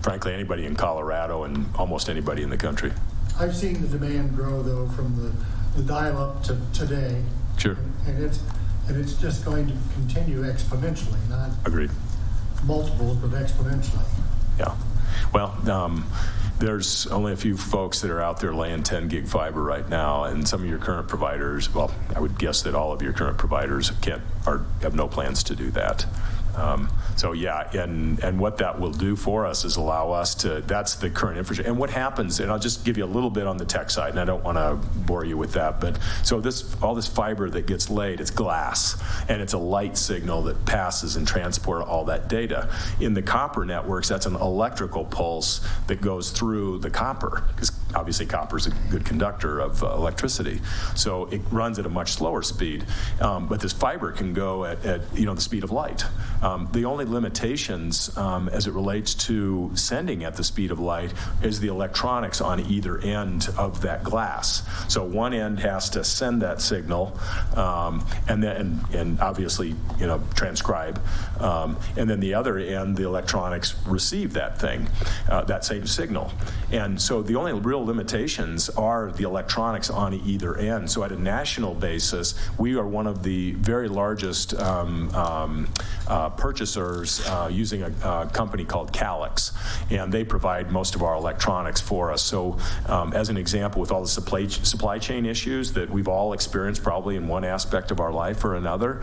frankly, anybody in Colorado and almost anybody in the country. I've seen the demand grow though from the dial-up to today. Sure. And it's just going to continue exponentially, not agreed multiples, but exponentially. Yeah. Well, there's only a few folks that are out there laying 10 gig fiber right now, and some of your current providers, well, I would guess that all of your current providers have no plans to do that. So yeah, and what that will do for us is allow us to, that's the current infrastructure. And what happens, and I'll just give you a little bit on the tech side, and I don't want to bore you with that, but so all this fiber that gets laid, it's glass, and it's a light signal that passes and transports all that data. In the copper networks, that's an electrical pulse that goes through the copper, because obviously copper is a good conductor of electricity. So it runs at a much slower speed, but this fiber can go at the speed of light. The only limitations as it relates to sending at the speed of light is the electronics on either end of that glass. So one end has to send that signal, and obviously transcribe, and then the other end, the electronics receive that thing, that same signal. And so the only real limitations are the electronics on either end. So at a national basis, we are one of the very largest purchasers using a company called Calix, and they provide most of our electronics for us. So as an example, with all the supply chain issues that we've all experienced probably in one aspect of our life or another,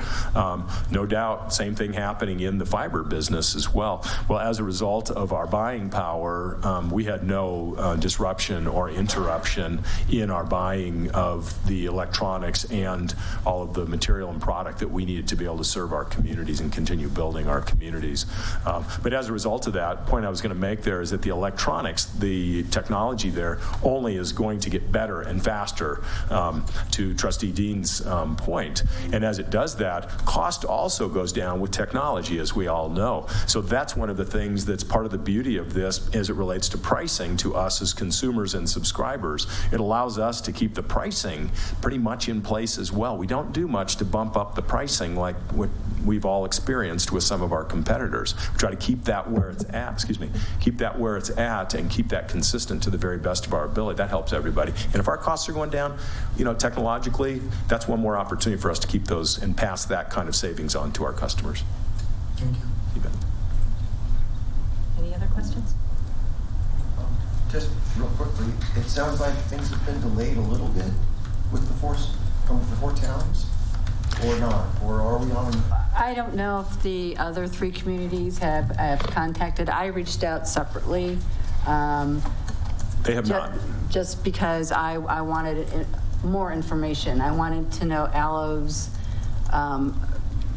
no doubt same thing happening in the fiber business as well. Well, as a result of our buying power, we had no disruption or interruption in our buying of the electronics and all of the material and product that we needed to be able to serve our communities and continue building our communities. But as a result of that, point I was going to make there is that the electronics, the technology there, only is going to get better and faster, to Trustee Dean's point. And as it does that, cost also goes down with technology, as we all know. So that's one of the things that's part of the beauty of this as it relates to pricing to us as consumers and subscribers. It allows us to keep the pricing pretty much in place as well. We don't do much to bump up the pricing like what we've all experienced with some of our competitors. We try to keep that where it's at, keep that where it's at and keep that consistent to the very best of our ability. That helps everybody. And if our costs are going down, technologically, that's one more opportunity for us to keep those and pass that kind of savings on to our customers. Thank you. You bet. Any other questions? Just real quickly, it sounds like things have been delayed a little bit with the four towns, or not, or are we on? I don't know if the other three communities have contacted. I reached out separately. They have not. Just because I wanted more information. I wanted to know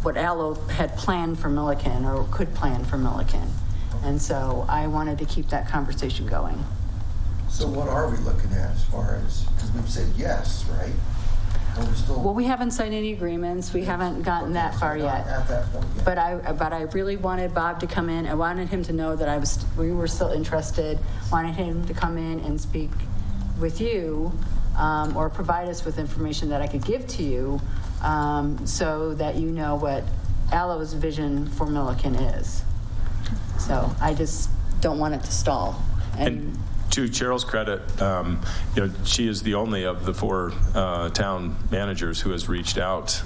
what Allo had planned for Milliken or could plan for Milliken. And so I wanted to keep that conversation going. So what are we looking at as far as, because we've said yes, right? But we're still. Well, we haven't signed any agreements. We haven't gotten that far yet. At that point yet. But I really wanted Bob to come in. I wanted him to know that we were still interested. Wanted him to come in and speak with you, or provide us with information that I could give to you, so that you know what Allo's vision for Milliken is. So I just don't want it to stall. And to Cheryl's credit, she is the only of the four town managers who has reached out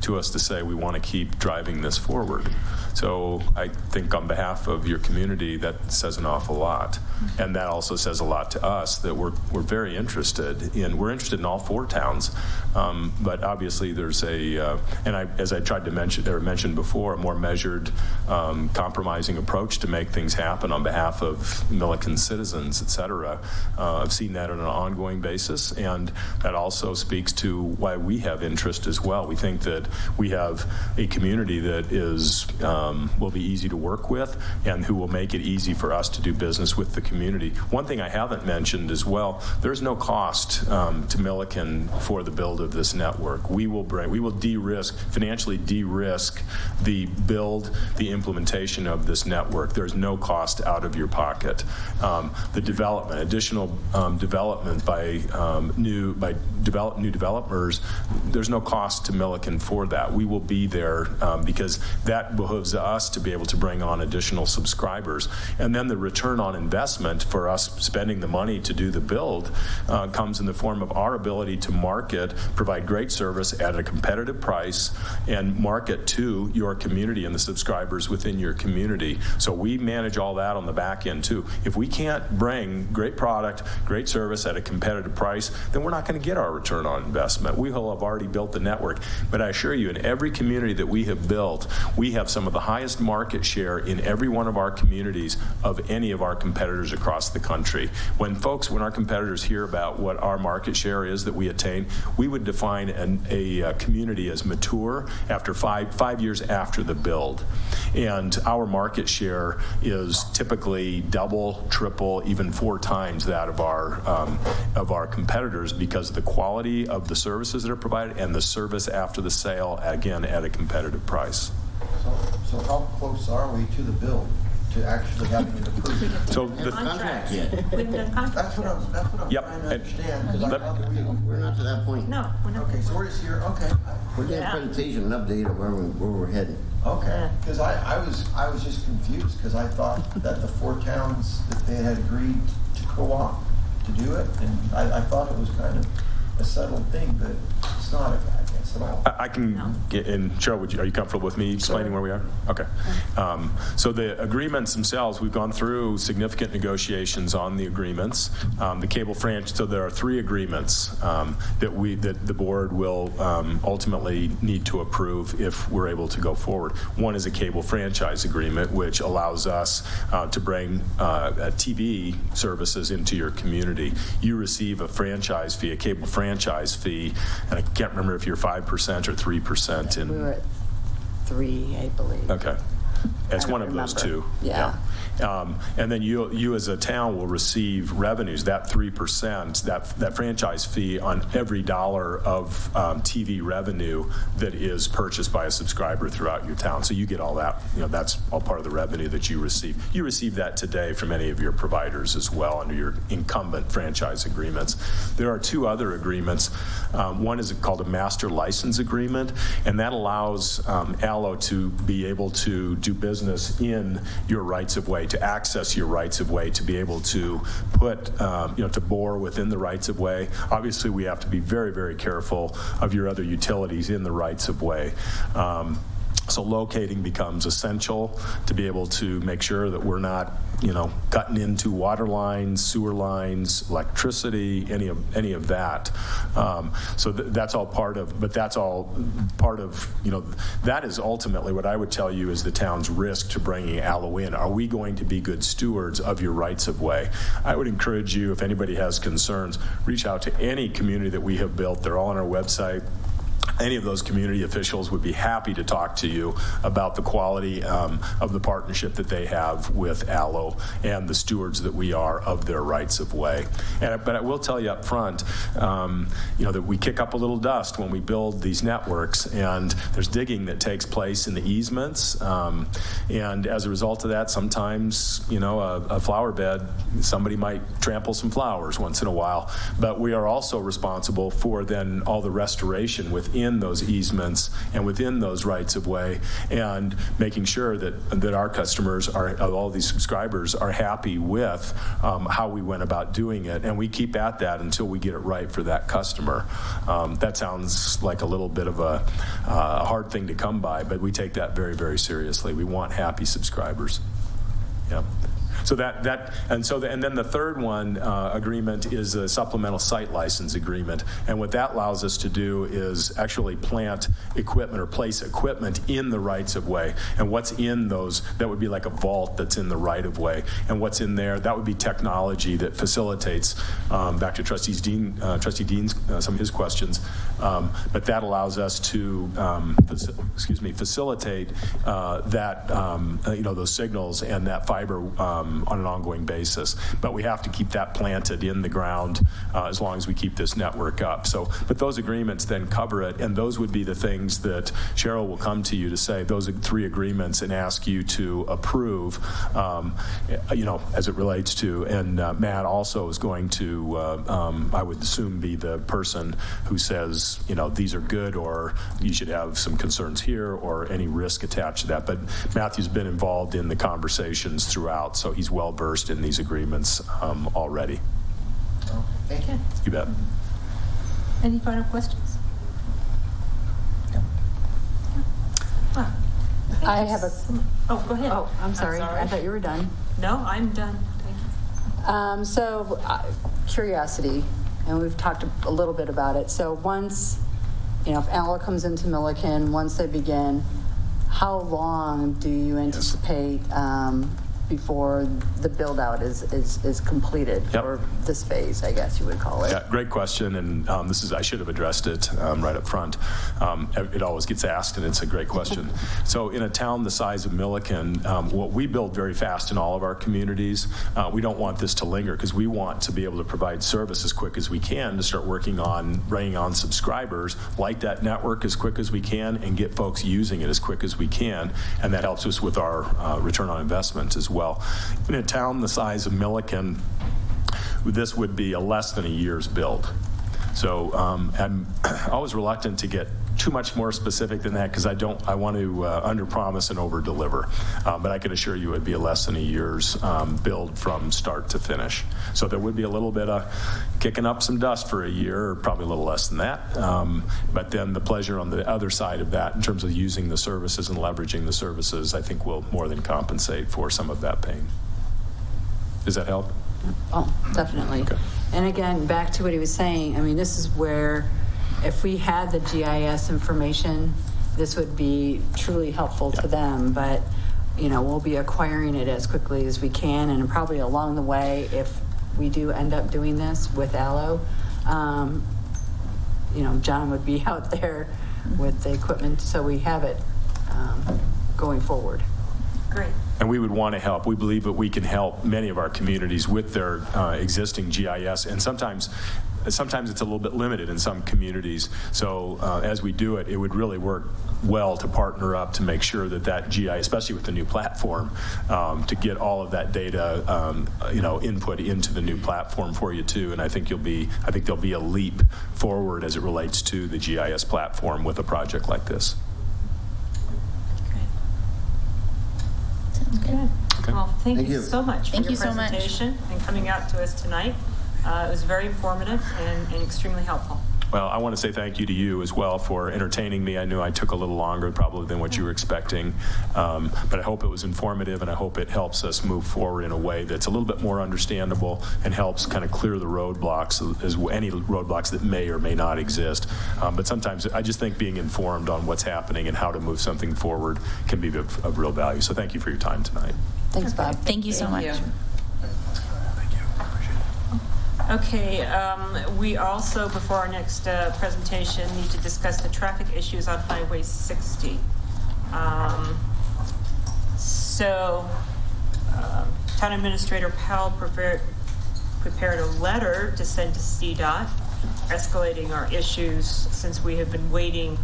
to us to say we want to keep driving this forward. So I think on behalf of your community, that says an awful lot. And that also says a lot to us that we're very interested in all four towns. But obviously there's as I tried to mention before, a more measured, compromising approach to make things happen on behalf of Milliken citizens, et cetera. I've seen that on an ongoing basis, and that also speaks to why we have interest as well. We think that we have a community that will be easy to work with and who will make it easy for us to do business with the community. One thing I haven't mentioned as well, there's no cost to Milliken for the build of this network. We will financially de-risk the build, the implementation of this network. There's no cost out of your pocket. The additional development by new developers, there's no cost to Milliken for that. We will be there because that behooves us to be able to bring on additional subscribers. And then the return on investment for us spending the money to do the build comes in the form of our ability to market, provide great service at a competitive price, and market to your community and the subscribers within your community. So we manage all that on the back end too. If we can't bring bring great product, great service at a competitive price, then we're not going to get our return on investment. We will have already built the network. But I assure you, in every community that we have built, we have some of the highest market share in every one of our communities of any of our competitors across the country. When our competitors hear about what our market share is that we attain, we would define a community as mature after five years after the build. And our market share is typically double, triple, even 4 times that of our competitors because of the quality of the services that are provided and the service after the sale, again, at a competitive price. So how close are we to the build, to actually having it approved? So the contract yet. We haven't done contracts. That's what I'm Yep. trying to understand, because I thought that We're not to that point. No, we're not. okay, so we're just here, okay. We're getting a presentation, an update of where we're heading. Okay, because I was just confused, because I thought that the 4 towns, that they had agreed to co-op to do it, and I thought it was kind of a settled thing, but it's not, I guess, at all. I can get in. Cheryl, are you comfortable with me explaining where we are? Okay. So the agreements themselves, we've gone through significant negotiations on the agreements. The cable franchise. So there are 3 agreements that the board will ultimately need to approve if we're able to go forward. One is a cable franchise agreement, which allows us to bring TV services into your community. You receive a franchise fee, a cable franchise fee, and I can't remember if you're 5% or 3%. We were at 3, I believe. Okay. It's one of those 2. Yeah. And then you as a town will receive revenues, that 3%, that franchise fee on every dollar of TV revenue that is purchased by a subscriber throughout your town. So you get all that, that's all part of the revenue that you receive. You receive that today from any of your providers as well under your incumbent franchise agreements. There are 2 other agreements. One is called a master license agreement, and that allows ALLO to be able to do business in your rights of way, to access your rights of way, to be able to put, to bore within the rights of way. Obviously, we have to be very, very careful of your other utilities in the rights of way. So locating becomes essential to be able to make sure that we're not, cutting into water lines, sewer lines, electricity, any of that. So that's all part of, but that's all part of, that is ultimately what I would tell you is the town's risk to bringing ALLO in. Are we going to be good stewards of your rights of way? I would encourage you, if anybody has concerns, reach out to any community that we have built. They're all on our website. Any of those community officials would be happy to talk to you about the quality of the partnership that they have with ALLO and the stewards that we are of their rights of way. But I will tell you up front, that we kick up a little dust when we build these networks, and there's digging that takes place in the easements. And as a result of that, sometimes, a flower bed, somebody might trample some flowers once in a while. But we are also responsible for then all the restoration within those easements and within those rights of way, and making sure that our customers all these subscribers are happy with how we went about doing it, and we keep at that until we get it right for that customer. That sounds like a little bit of a hard thing to come by, but we take that very, very seriously. We want happy subscribers. Yeah. So and then the third one agreement is a supplemental site license agreement, and what that allows us to do is actually plant equipment or place equipment in the rights of way. And what's in those, that would be like a vault that's in the right of way, and what's in there, that would be technology that facilitates, back to Trustee Dean's some of his questions, but that allows us to facilitate that those signals and that fiber on an ongoing basis. But we have to keep that planted in the ground as long as we keep this network up. But those agreements then cover it, and those would be the things that Cheryl will come to you to say, those are 3 agreements, and ask you to approve, as it relates to, and Matt also is going to, I would assume, be the person who says, these are good, or you should have some concerns here, or any risk attached to that. But Matthew's been involved in the conversations throughout, so he's well versed in these agreements already. Oh, thank you. You bet. Any final questions? No. I have a. Oh, go ahead. Oh, I'm sorry. I thought you were done. No, I'm done. Thank you. Curiosity, and we've talked a little bit about it. So once, if Allo comes into Milliken, once they begin, how long do you anticipate before the build out is completed? Yep. Or this phase, I guess you would call it? Yeah, great question, and I should have addressed it right up front. It always gets asked, and it's a great question. So in a town the size of Milliken, what we build very fast in all of our communities, we don't want this to linger because we want to be able to provide service as quick as we can to start working on bringing on subscribers like that network as quick as we can and get folks using it as quick as we can, and that helps us with our return on investment as well. In a town the size of Milliken, this would be a less than a year's build. So I'm always reluctant to get too much more specific than that because I want to under-promise and over-deliver. But I can assure you it'd be a less than a year's build from start to finish. So there would be a little bit of kicking up some dust for a year, or probably a little less than that. But then the pleasure on the other side of that in terms of using the services and leveraging the services, I think will more than compensate for some of that pain. Does that help? Oh, definitely. Okay. And again, back to what he was saying, I mean, this is where if we had the GIS information, this would be truly helpful to them. But, we'll be acquiring it as quickly as we can, and probably along the way, if we do end up doing this with Allo, John would be out there with the equipment, so we have it going forward. Great. And we would want to help. We believe that we can help many of our communities with their existing GIS, and sometimes it's a little bit limited in some communities. So as we do it, it would really work well to partner up to make sure that GIS, especially with the new platform, to get all of that data, input into the new platform for you too. And I think there'll be a leap forward as it relates to the GIS platform with a project like this. Good. Okay. Well, thank Thank you you. so much for Thank your you so much. presentation and coming out to us tonight. It was very informative and extremely helpful. Well, I want to say thank you to you as well for entertaining me. I knew I took a little longer probably than what you were expecting, but I hope it was informative, and I hope it helps us move forward in a way that's a little bit more understandable and helps kind of clear the roadblocks, any roadblocks that may or may not exist. But sometimes I just think being informed on what's happening and how to move something forward can be of real value. So thank you for your time tonight. Thanks, Bob. Thank you so much. Okay, we also, before our next presentation, need to discuss the traffic issues on Highway 60. Town Administrator Powell prepared a letter to send to CDOT escalating our issues since we have been waiting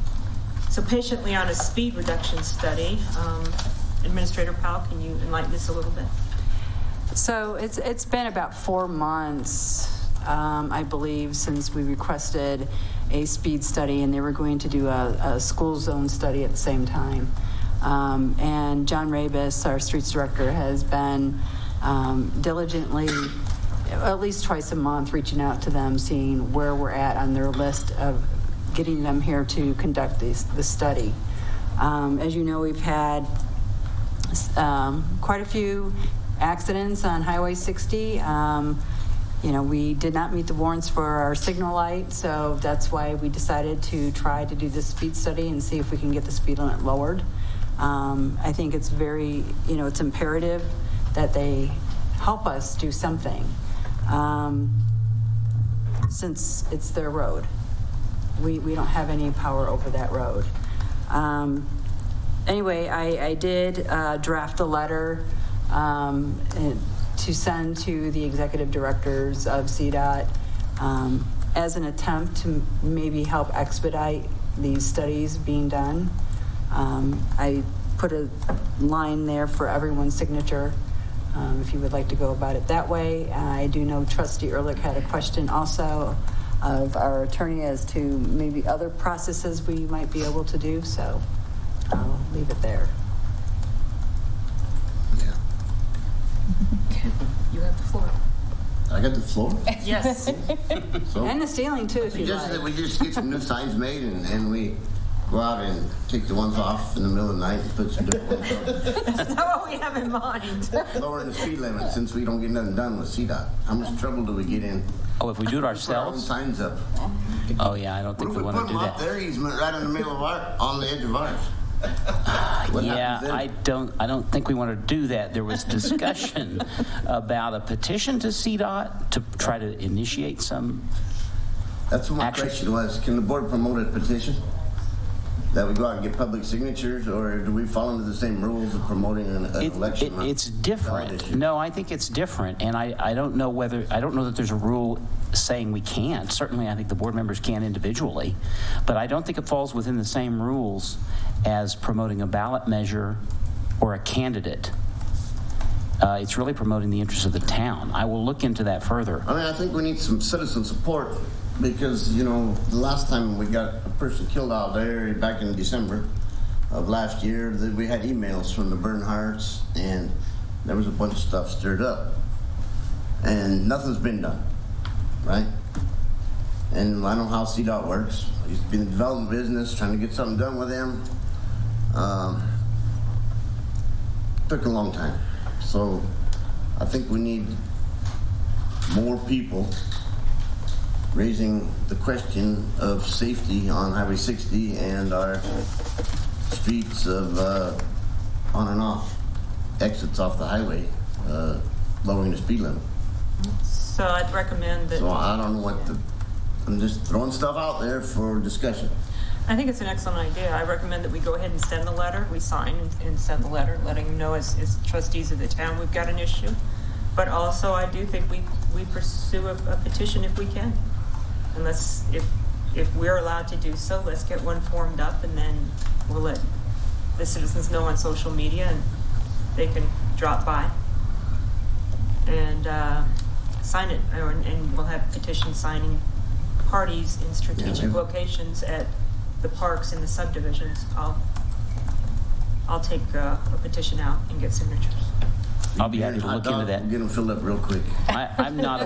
so patiently on a speed reduction study. Administrator Powell, can you enlighten us a little bit? So it's been about 4 months, I believe, since we requested a speed study, and they were going to do a school zone study at the same time. And John Rabus, our streets director, has been diligently, at least twice a month, reaching out to them, seeing where we're at on their list of getting them here to conduct the study. As you know, we've had quite a few accidents on Highway 60. We did not meet the warrants for our signal light, so that's why we decided to try to do this speed study and see if we can get the speed limit lowered. I think it's very, it's imperative that they help us do something since it's their road. We don't have any power over that road. Anyway, I did draft a letter to send to the executive directors of CDOT as an attempt to maybe help expedite these studies being done. I put a line there for everyone's signature if you would like to go about it that way. I do know Trustee Ehrlich had a question also of our attorney as to maybe other processes we might be able to do, so I'll leave it there. You have the floor. I got the floor? Yes. So And the ceiling too, if you just that like. we just get some new signs made and we go out and take the ones off in the middle of the night and put some different ones on? That's not what we have in mind. Lowering the speed limit since we don't get nothing done with CDOT. How much trouble do we get in? Oh, if we do it Put our own ourselves? signs up. Oh, yeah, I don't What think if we we want put to do them off that. their easement right in the middle of on the edge of ours? What Yeah, happens then? I don't think we want to do that. There was discussion about a petition to CDOT to try to initiate some. That's what my action. question was. Can the board promote a petition? That we go out and get public signatures, or do we fall into the same rules of promoting an election? It's different. Ballot issue? No, I think it's different, and I don't know that there's a rule saying we can't. Certainly, I think the board members can individually, but I don't think it falls within the same rules as promoting a ballot measure or a candidate. It's really promoting the interests of the town. I will look into that further. I mean, I think we need some citizen support because, you know, the last time we got a person killed out there back in December of last year, we had emails from the Bernhardts and there was a bunch of stuff stirred up. And nothing's been done, right? And I know how CDOT works. I used to be in the development business trying to get something done with them. Took a long time. So I think we need more people raising the question of safety on Highway 60 and our streets of on and off exits off the highway, lowering the speed limit. So I'd recommend that. So I don't know I'm just throwing stuff out there for discussion. I think it's an excellent idea. I recommend that we go ahead and send the letter. We sign and send the letter, letting them know as trustees of the town we've got an issue. But also, I do think we pursue a petition if we can. And if we're allowed to do so, let's get one formed up, and then we'll let the citizens know on social media, and they can drop by and sign it. And we'll have petition signing parties in strategic locations at the parks and the subdivisions. I'll take a petition out and get signatures. I'll be happy to look into that. Get them filled up real quick. I'm not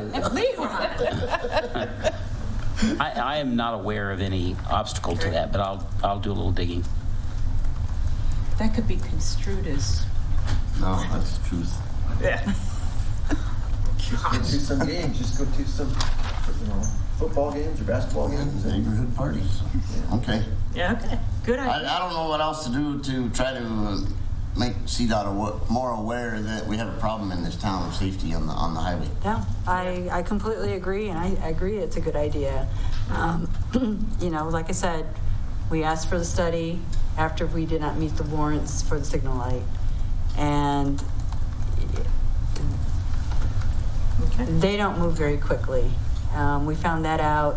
I am not aware of any obstacle to that, but I'll do a little digging. That could be construed as. No, that's the truth. Yeah. Get to some games, just go to some, football games or basketball games. Neighborhood parties. Yeah. Okay. Yeah, okay. Good idea. I don't know what else to do to try to make CDOT more aware that we have a problem in this town of safety on the highway. Yeah, I completely agree, and I agree it's a good idea. You know, like I said, we asked for the study after we did not meet the warrants for the signal light, and they don't move very quickly. We found that out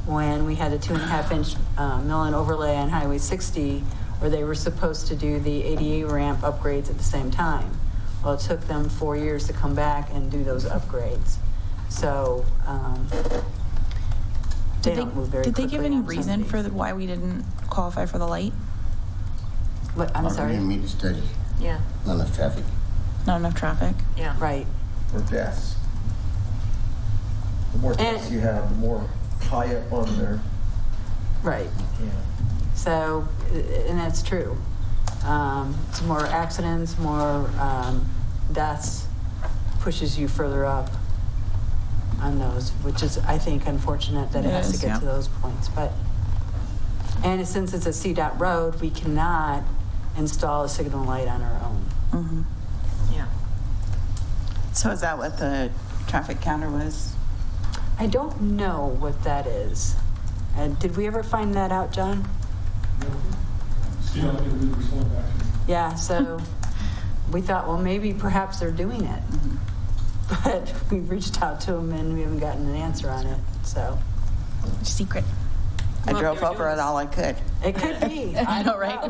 when we had the 2.5-inch mill and overlay on Highway 60, where they were supposed to do the ADA ramp upgrades at the same time. Well, it took them 4 years to come back and do those upgrades. So they don't move very quickly. Did they give any on reason some of for why we didn't qualify for the light? What, I'm sorry? We didn't meet the study. Yeah. Not enough traffic. Not enough traffic? Yeah. Right. Or deaths. The more deaths you have, the more high up on there. Right. Yeah. So, and that's true. It's more accidents, more deaths, pushes you further up on those, which is, I think, unfortunate that it has to get to those points. But, and since it's a CDOT road, we cannot install a signal light on our own. Mm-hmm. Yeah. So is that what the traffic counter was? I don't know what that is. And did we ever find that out, John? CDOT didn't really respond to action. Yeah, so we thought, well, maybe perhaps they're doing it. But we reached out to them and we haven't gotten an answer on it, so. Secret. I drove over it all I could. It could be. I know, right?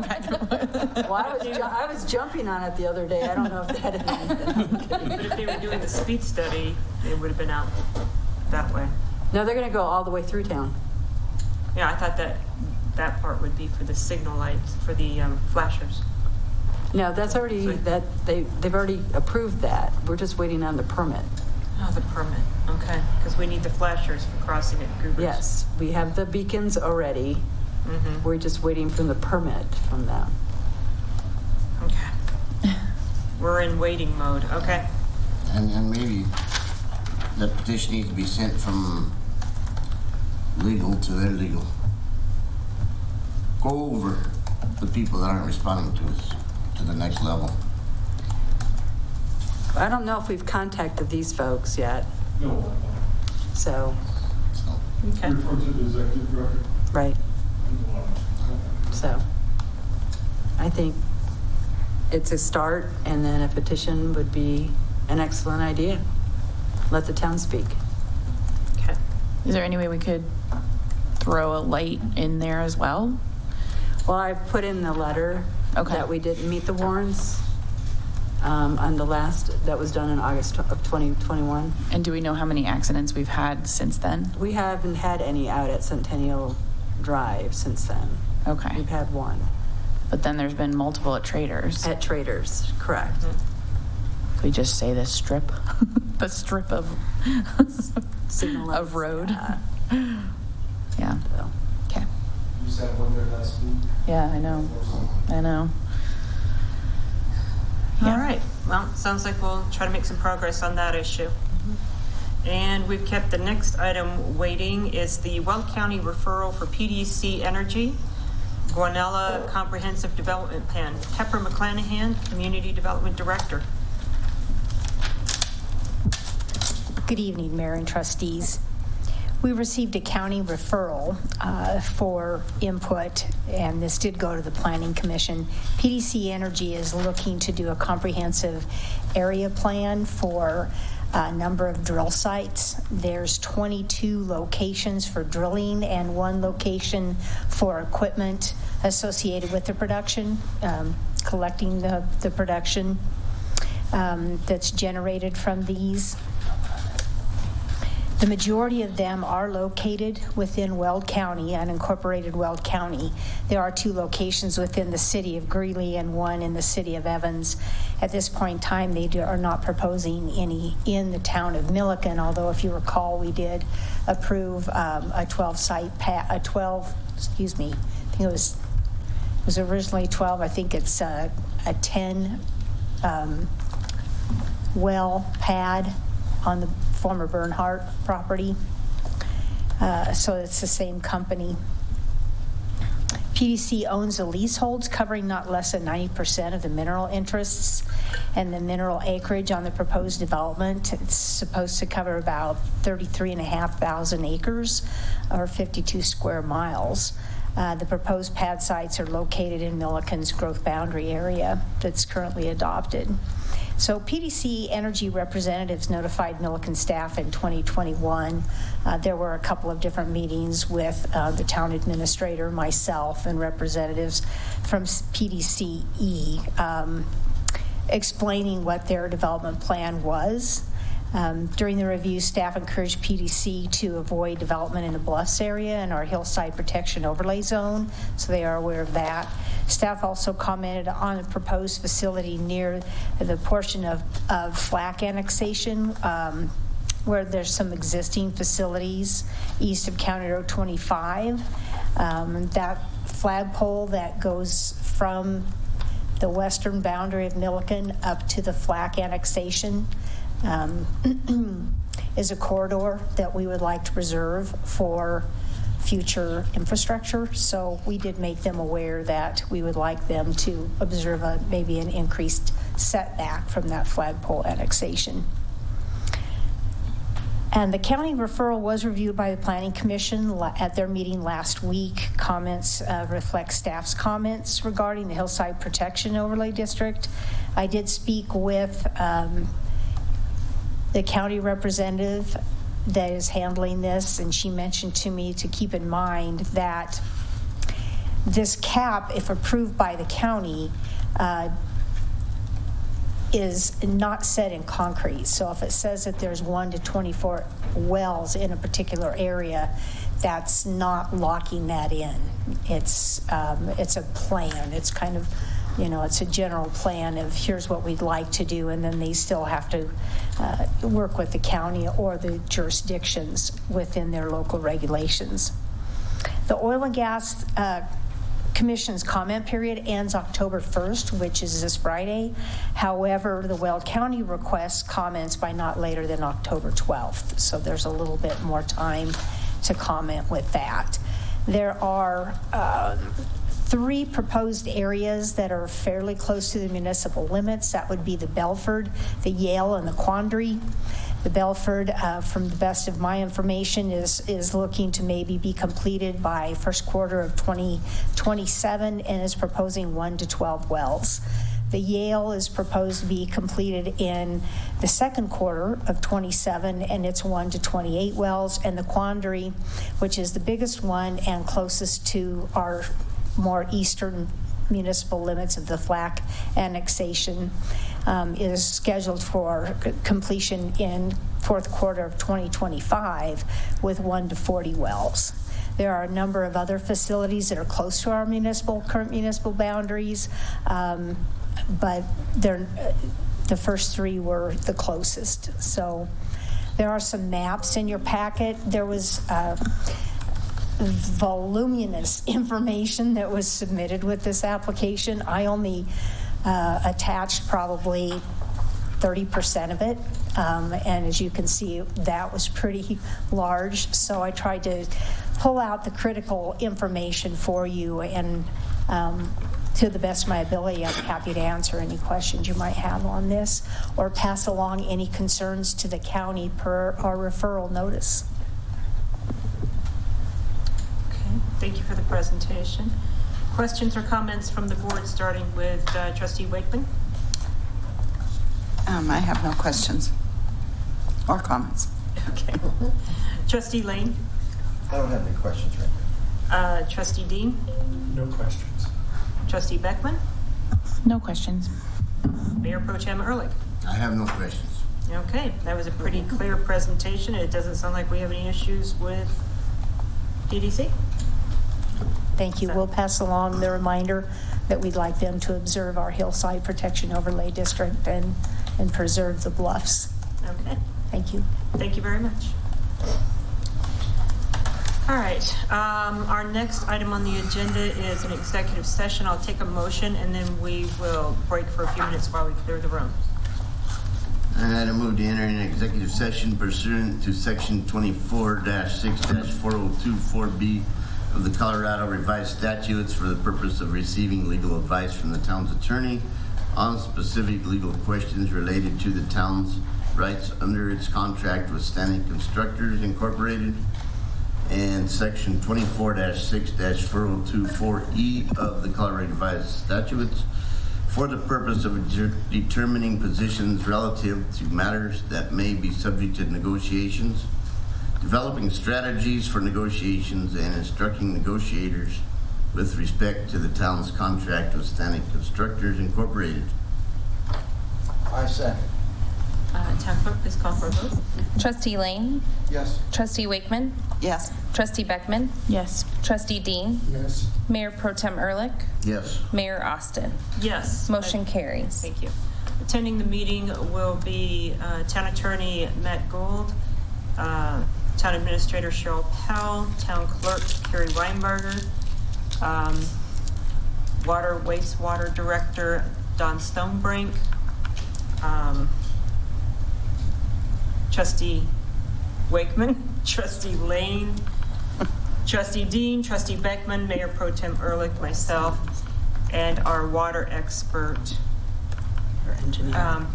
Well, I was jumping on it the other day. I don't know if that had anything. But if they were doing the speed study, it would have been out that way. No, they're going to go all the way through town. Yeah, I thought that part would be for the signal lights, for the flashers. No, that's already, they've already approved that. We're just waiting on the permit. Oh, the permit. Okay, because we need the flashers for crossing at Goobers. Yes, we have the beacons already. We're just waiting for the permit from them. Okay. We're in waiting mode, okay. And maybe the petition needs to be sent from legal to illegal. Go over the people that aren't responding to us to the next level. I don't know if we've contacted these folks yet, No. so, Okay. Refer to the executive director. right. So, I think it's a start, and then a petition would be an excellent idea. Let the town speak. Okay. Is there any way we could throw a light in there as well? Well, I've put in the letter Okay. that we didn't meet the warrants on the last, that was done in August of 2021. And do we know how many accidents we've had since then? We haven't had any out at Centennial Drive since then. Okay. We've had one. But then there's been multiple at Traders. At Traders, correct. Could we just say the strip? The strip of Signal lights, of road. yeah. Yeah. So, Okay. You said one there last week. Yeah, I know. I know. All right. Well, sounds like we'll try to make some progress on that issue. And we've kept the next item waiting is the Weld County referral for PDC Energy, Guanella Comprehensive Development Plan. Pepper McClanahan, Community Development Director. Good evening, Mayor and trustees. We received a county referral for input, and this did go to the Planning Commission. PDC Energy is looking to do a comprehensive area plan for a number of drill sites. There's 22 locations for drilling and 1 location for equipment associated with the production, collecting the production that's generated from these. The majority of them are located within Weld County, unincorporated Weld County. There are 2 locations within the city of Greeley and 1 in the city of Evans. At this point in time, they are not proposing any in the town of Milliken, although if you recall, we did approve a 12, excuse me, I think it was originally 12, I think it's a 10 well pad on the former Bernhardt property. So it's the same company. PDC owns the leaseholds covering not less than 90% of the mineral interests and the mineral acreage on the proposed development. It's supposed to cover about 33,500 acres or 52 square miles. The proposed pad sites are located in Milliken's growth boundary area that's currently adopted. So PDC Energy representatives notified Milliken staff in 2021. There were a couple of different meetings with the town administrator, myself, and representatives from PDCE explaining what their development plan was. During the review, staff encouraged PDC to avoid development in the Bluffs area and our hillside protection overlay zone, so they are aware of that. Staff also commented on the proposed facility near the portion of FLAC annexation, where there's some existing facilities east of County Road 25. That flagpole that goes from the western boundary of Milliken up to the FLAC annexation is a corridor that we would like to preserve for future infrastructure. So we did make them aware that we would like them to observe maybe an increased setback from that flagpole annexation. And the county referral was reviewed by the Planning Commission at their meeting last week. Comments reflect staff's comments regarding the Hillside Protection Overlay District. I did speak with the county representative that is handling this, and she mentioned to me to keep in mind that this cap, if approved by the county, is not set in concrete. So if it says that there's 1 to 24 wells in a particular area, that's not locking that in. It's a plan. It's kind of, it's a general plan of here's what we'd like to do, and then they still have to work with the county or the jurisdictions within their local regulations. The Oil and Gas Commission's comment period ends October 1st, which is this Friday. However, the Weld County requests comments by not later than October 12th. So there's a little bit more time to comment with that. There are 3 proposed areas that are fairly close to the municipal limits. That would be the Belford, the Yale, and the Quandary. The Belford, from the best of my information, is looking to maybe be completed by first quarter of 2027 and is proposing 1 to 12 wells. The Yale is proposed to be completed in the second quarter of 27 and it's 1 to 28 wells. And the Quandary, which is the biggest one and closest to our more eastern municipal limits of the FLAC annexation, is scheduled for completion in fourth quarter of 2025 with 1 to 40 wells. There are a number of other facilities that are close to our current municipal boundaries, but the first 3 were the closest. So there are some maps in your packet. There was voluminous information that was submitted with this application. I only attached probably 30% of it, and as you can see, that was pretty large. So I tried to pull out the critical information for you, and to the best of my ability, I'm happy to answer any questions you might have on this or pass along any concerns to the county per our referral notice. Thank you for the presentation. Questions or comments from the board, starting with Trustee Wakeman? I have no questions or comments. Okay. Trustee Lane? I don't have any questions right now. Trustee Dean? No questions. Trustee Beckman? No questions. Mayor Pro Tem Ehrlich? I have no questions. Okay, that was a pretty clear presentation. It doesn't sound like we have any issues with PDC. Thank you. We'll pass along the reminder that we'd like them to observe our Hillside Protection Overlay District and preserve the bluffs. Okay. Thank you. Thank you very much. All right. Our next item on the agenda is an executive session. I'll take a motion and then we will break for a few minutes while we clear the room. I move to enter an executive session pursuant to section 24-6-4024B of the Colorado Revised Statutes for the purpose of receiving legal advice from the town's attorney on specific legal questions related to the town's rights under its contract with Stanek Constructors Incorporated, and section 24-6-4024E of the Colorado Revised Statutes for the purpose of determining positions relative to matters that may be subject to negotiations, developing strategies for negotiations, and instructing negotiators with respect to the town's contract with Stanek Constructors Incorporated. I second. Town clerk, please call for a vote. Trustee Lane? Yes. Trustee Wakeman? Yes. Trustee Beckman? Yes. Trustee Dean? Yes. Mayor Pro Tem Ehrlich? Yes. Mayor Austin? Yes. Motion carries. Thank you. Attending the meeting will be Town Attorney Matt Gould, Town Administrator Cheryl Powell, Town Clerk Carrie Weinberger, Water Wastewater Director Don Stonebrink, Trustee Wakeman, Trustee Lane, Trustee Dean, Trustee Beckman, Mayor Pro Tem Ehrlich, myself, and our water expert. Or engineer. I'm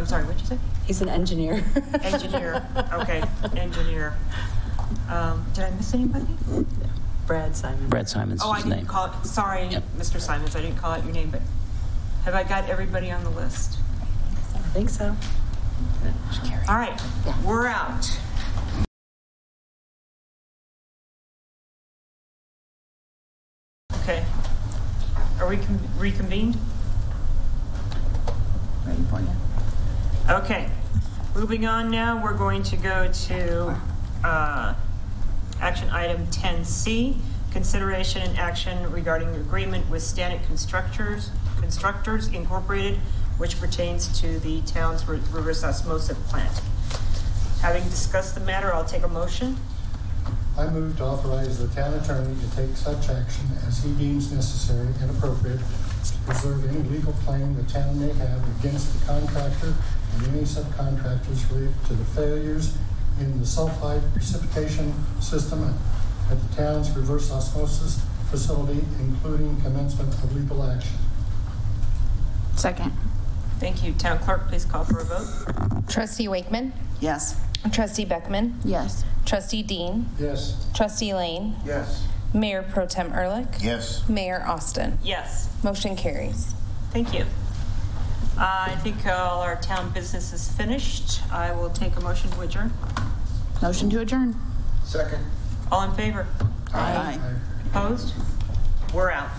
sorry, what'd you say? He's an engineer. Engineer. Okay, engineer. Did I miss anybody? Brad Simon. Brad Simon's Oh, I his didn't name. call it. Sorry, Yep. Mr. Simons, I didn't call out your name, but have I got everybody on the list? I think so. All right, we're out. Okay. Are we reconvened? Ready for you. Okay. Moving on now, we're going to go to action item 10C, consideration and action regarding agreement with Stanek Constructors Incorporated, which pertains to the town's reverse osmosis plant. Having discussed the matter, I'll take a motion. I move to authorize the town attorney to take such action as he deems necessary and appropriate to preserve any legal claim the town may have against the contractor and any subcontractors related to the failures in the sulfide precipitation system at the town's reverse osmosis facility, including commencement of legal action. Second. Thank you. Town clerk, please call for a vote. Trustee Wakeman? Yes. Trustee Beckman? Yes. Trustee Dean? Yes. Trustee Lane? Yes. Mayor Pro Tem Ehrlich? Yes. Mayor Austin? Yes. Motion carries. Thank you. I think all our town business is finished. I will take a motion to adjourn. Motion to adjourn. Second. All in favor? Aye. Opposed? We're out.